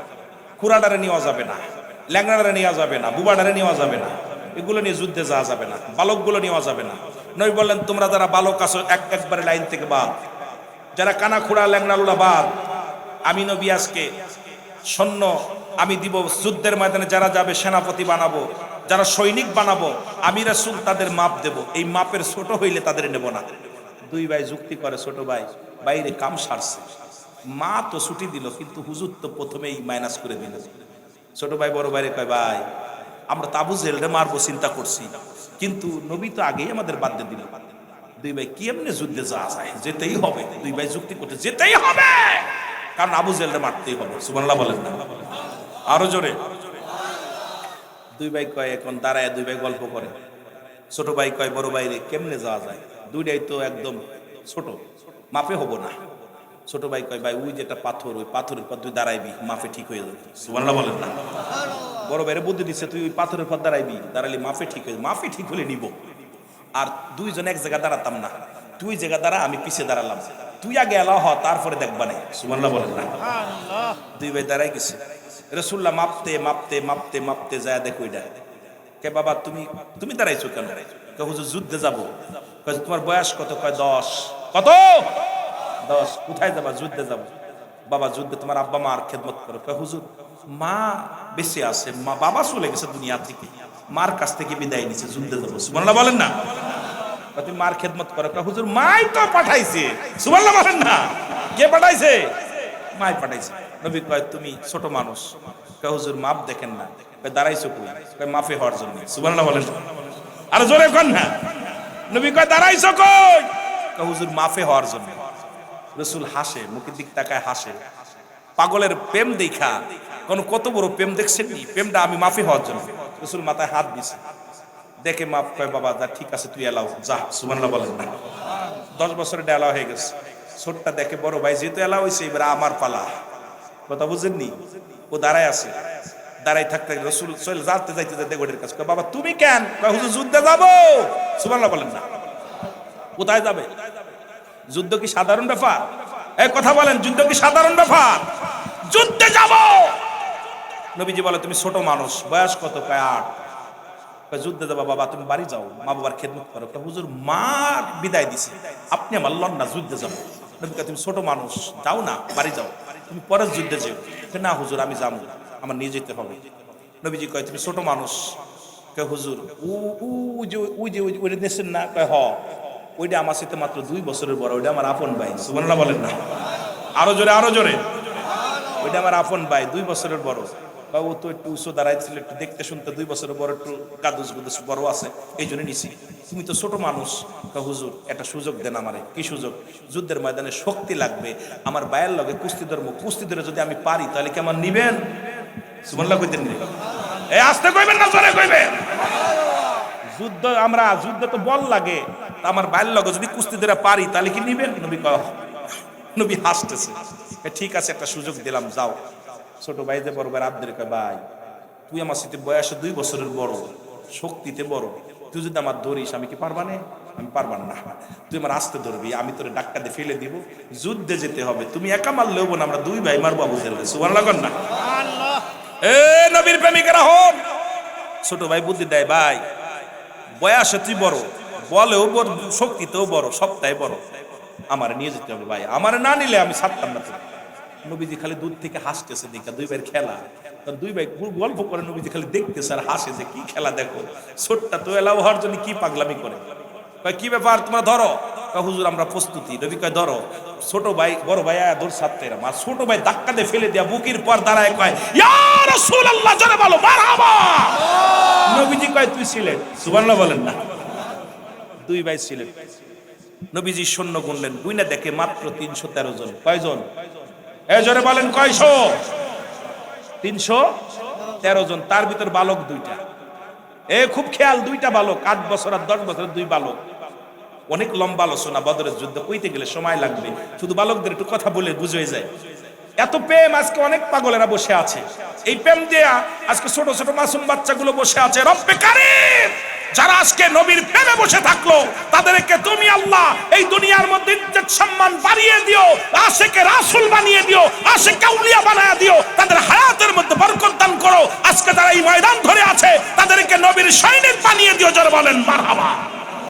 খুড়াডারে নেওয়া যাবে না, ল্যাংড়াডারে নেওয়া যাবে না, বুবাডারে নেওয়া যাবে না, এগুলো নিয়ে যুদ্ধে যাওয়া যাবে না, বালকগুলো নেওয়া যাবে না। নবী বললেন তোমরা যারা বালক আছো একবারে লাইন থেকে বাদ, যারা কানা খুড়া ল্যাংড়া লোলা বাদ। আমি নবী আজকে সৈন্য আমি দিব, যুদ্ধের ময়দানে যারা যাবে সেনাপতি বানাবো, যারা সৈনিক বানাবো, আমি রাসূল তাদের মাপ দেব, এই মাপের ছোট হইলে তাদের নেব না। দুই ভাই যুক্তি করে, ছোট ভাই বাইরে কাম সারছে, মা তো ছুটি দিল কিন্তু হুজুর তো প্রথমেই মাইনাস করে দিল। ছোট ভাই বড় ভাইরে কয় ভাই আমরা তো আবু জেহেলরে মারবো চিন্তা করছি, কিন্তু নবী তো আগেই আমাদের বাদ দিয়ে দিল। দুই ভাই কি এমনি যুদ্ধে যাওয়া যায়, যেতেই হবে। দুই ভাই যুক্তি করতে যেতেই হবে, কারণ আবু জেহেলরে মারতেই হবে। সুবহানাল্লাহ বলেন না, আরো জোরে। দুই ভাই কয় এখন দাঁড়ায়, দুই ভাই গল্প করে। ছোট ভাই কয় বড় ভাইরে কেমনে যাওয়া যায়, দুইটাই তো একদম ছোট, মাপে হবো না। ছোট ভাই কয় ভাই ওই যেটা পাথর, ওই পাথরের পর তুই দাঁড়াইবি, মাপে ঠিক হয়ে যাবে। সুবহানাল্লাহ বলেন না। বড় ভাইরে বুদ্ধি দিচ্ছে তুই ওই পাথরের পর দাঁড়াইবি, দাঁড়ালে মাপে ঠিক হয়ে যাবে, মাপে ঠিক হলে নিব। আর দুইজন এক জায়গায় দাঁড়াতাম না, তুই জায়গা দাঁড়া আমি পিছিয়ে দাঁড়ালাম, তুই আগে এলাও হ তারপরে দেখবা না। সুবহানাল্লাহ বলেন না। দুই ভাই দাঁড়াই গেছে, রাসূলুল্লাহ মাপতে মাপতে মাপতে মাপতে যায় দেখো এটা কে বাবা তুমি তুমি দাঁড়াইছো কেন? কয় হুজুর যুদ্ধে যাবো। কয় তোমার বয়স কত? কয় 10। কত? 10। কোথায় যাবা? যুদ্ধে যাবো। বাবা যুদ্ধে তোমার আব্বা মার খেদমত করো। কয় হুজুর মা বেঁচে আছে, মা বাবা চলে গেছে দুনিয়া থেকে, মার কাছ থেকে বিদায় নিছে, যুদ্ধে যাবো। সুবহানাল্লাহ বলেন না। তুমি মার খেদমত করো। কয় হুজুর মাই তো পাঠাইছে। সুবহানাল্লাহ বলেন না। কে পাঠাইছে? মাই পাঠাইছে। নবী কয় তুমি ছোট মানুষ। কয় হুজুর মাপ দেখেন না। কয় দাঁড়াইছো কই? কয় মাফে হওয়ার জন্য। সুবহানাল্লাহ বলেন। আর জোরে কোন না। নবী কয় দাঁড়াইছো কই? কয় হুজুর মাফে হওয়ার জন্য। রাসূল হাসে, মুখের দিক তাকায় হাসে। পাগলের প্রেম দেখা কোন কত বড় প্রেম দেখছেন নি? প্রেমটা আমি মাফে হওয়ার জন্য। রাসূল মাথায় হাত দিছে, দেখে মাফ। কয় বাবা যা ঠিক আছে তুই এলাও যা। সুবহানাল্লাহ বলেন না। 10 বছরের এলাও হয়ে গেছে। ছোটটা দেখে বড় ভাই যেহেতু এলাও হয়েছে এবার আমার পালা। কথা বুঝেননি? ও দাঁড়ায় আছে, দাঁড়াই থাকতে রাসূল চলে যাতে যাইতে যাইতে গোটের কাছে কয় বাবা তুমি কেন? কয় হুজুর যুদ্ধে যাবো। সুবহানাল্লাহ বলেন না। কোথায় যাবে? যুদ্ধ কি সাধারণ ব্যাপার? এই কথা বলেন, যুদ্ধ কি সাধারণ ব্যাপার? যুদ্ধে যাব। নবীজি বলে তুমি ছোট মানুষ, বয়স কত? কয় 8। কয় যুদ্ধে যাবা বাবা, তুমি বাড়ি যাও, মা বাবার খেদমত করো। কয় হুজুর মার বিদায় দিছে, আপনি আমার লন না, যুদ্ধে যাবো। নবী কয় তুমি ছোট মানুষ, যাও না, বাড়ি যাও, তুমি পরের যুদ্ধে যেও। না হুজুর আমি যাবো, আমার নিয়ে যেতে হবে। নবীজি কয় তুমি ছোট মানুষ। কয় হুজুর ওই দেশের না? কয় হ, ওইটা আমার সাথে মাত্র 2 বছরের বড়, ওইটা আমার আপন ভাই। সুবহানাল্লাহ বলেন না। আরো জোরে আরো জোরে। ওইটা আমার আপন ভাই, 2 বছরের বড়। বা ও তো একটু উঁচু দাঁড়াইছিল, একটু দেখতে শুনতে 2 বছরের বড়, একটু গাদুস গুদুস বড় আছে, এই জন্য নিছি। তুমি তো ছোট মানুষ। হুজুর একটা সুযোগ দেন আমারে। কি সুযোগ? যুদ্ধের ময়দানে শক্তি লাগবে, আমার বায়ের লগে কুস্তি ধরবো, কুস্তি ধরে যদি আমি পারি তাহলে কি আমার নিবেন? সুবহানাল্লাহ কইতেন নি? এই আস্তে কইবেন না জোরে কইবেন? যুদ্ধ, আমরা যুদ্ধ তো বল লাগে, তা আমার বায়ের লগে যদি কুস্তি ধরে পারি তাহলে কি নিবেন? নবী কয়, নবী হাসতেছে। ঠিক আছে, একটা সুযোগ দিলাম, যাও। ছোট ভাই যে বড় ভাই আব্দুল কয়, ভাই তুই আমার সাথে বয়সে 2 বছরের বড়, শক্তিতে বড়, তুই যদি আমার ধরিস আমি কি পারবা না? আমি পারবা না। তুই আমার আস্তে ধরবি, আমি তোরে ডাক্কা দিয়ে ফেলে দিব, যুদ্ধে যেতে হবে, তুমি একা মারলেও না, আমরা 2 ভাই মারবো আবু জেহেল। সুবহানাল্লাহ কর না? এ নবীর প্রেমিকেরা হন। ছোট ভাই বুদ্ধি দেয়, ভাই বয়সে তুই বড়, বলেও বড়, শক্তিতেও বড়, সবটাই বড়, আমার নিয়ে যেতে হবে ভাই, আমার না নিলে আমি ছাড়তাম না তোকে। নবীজি খালি দূর থেকে হাসতেছে, দেখা 2 ভাইয়ের খেলা, 2 ভাই গল্প করে, নবীজি খালি দেখতেছে আর হাসে যে কি খেলা দেখো, ছোটটা তো এলাও হওয়ার জন্য কি পাগলামি করে। কয় কি ব্যাপার, তোমরা ধরো। কয় হুজুর আমরা প্রস্তুতি। নবী কয় ধরো। ছোট ভাই বড় ভাই আয়া দৌড় ছাড়তে, আর ছোট ভাই ধাক্কা দিয়ে ফেলে দিয়া বুকের পর দাঁড়ায় কয়, ইয়া রাসূলুল্লাহ, জোরে বলো মারহাবা। নবীজি কয় তুই ছিলেন? সুবহানাল্লাহ বলেন না? 2 ভাই ছিলেন। নবীজি সৈন্য গুনলেন, গুইনা দেখে মাত্র 313 জন। কয়জন? এ জোরে বলেন কয়শো? 313 জন। তার ভিতর বালক 2টা। এ খুব খেয়াল, 2টা বালক, 8 বছর আর 10 বছরের 2 বালক। অনেক লম্বা আলোচনা, বদরের যুদ্ধ কইতে গেলে সময় লাগবে, শুধু বালকদের একটু কথা বলে বুঝে যায়। এত প্রেম আজকে অনেক পাগলেরা বসে আছে, এই প্রেম দেয়া আজকে ছোট ছোট মাসুম বাচ্চাগুলো বসে আছে। রব্বে কারীম, যারা আজকে নবীর প্রেমে বসে থাকলো তাদেরকে তুমি আল্লাহ এই দুনিয়ার মধ্যে ইজ্জত সম্মান বাড়িয়ে দিও, আশিকে রাসূল বানিয়ে দিও, আশিকে আউলিয়া বানায়া দিও, তাদের হায়াতের মধ্যে বরকত দান করো। আজকে যারা এই ময়দান ধরে আছে তাদেরকে নবীর সৈনিক বানিয়ে দিও। যারা বলেন মারহাবা।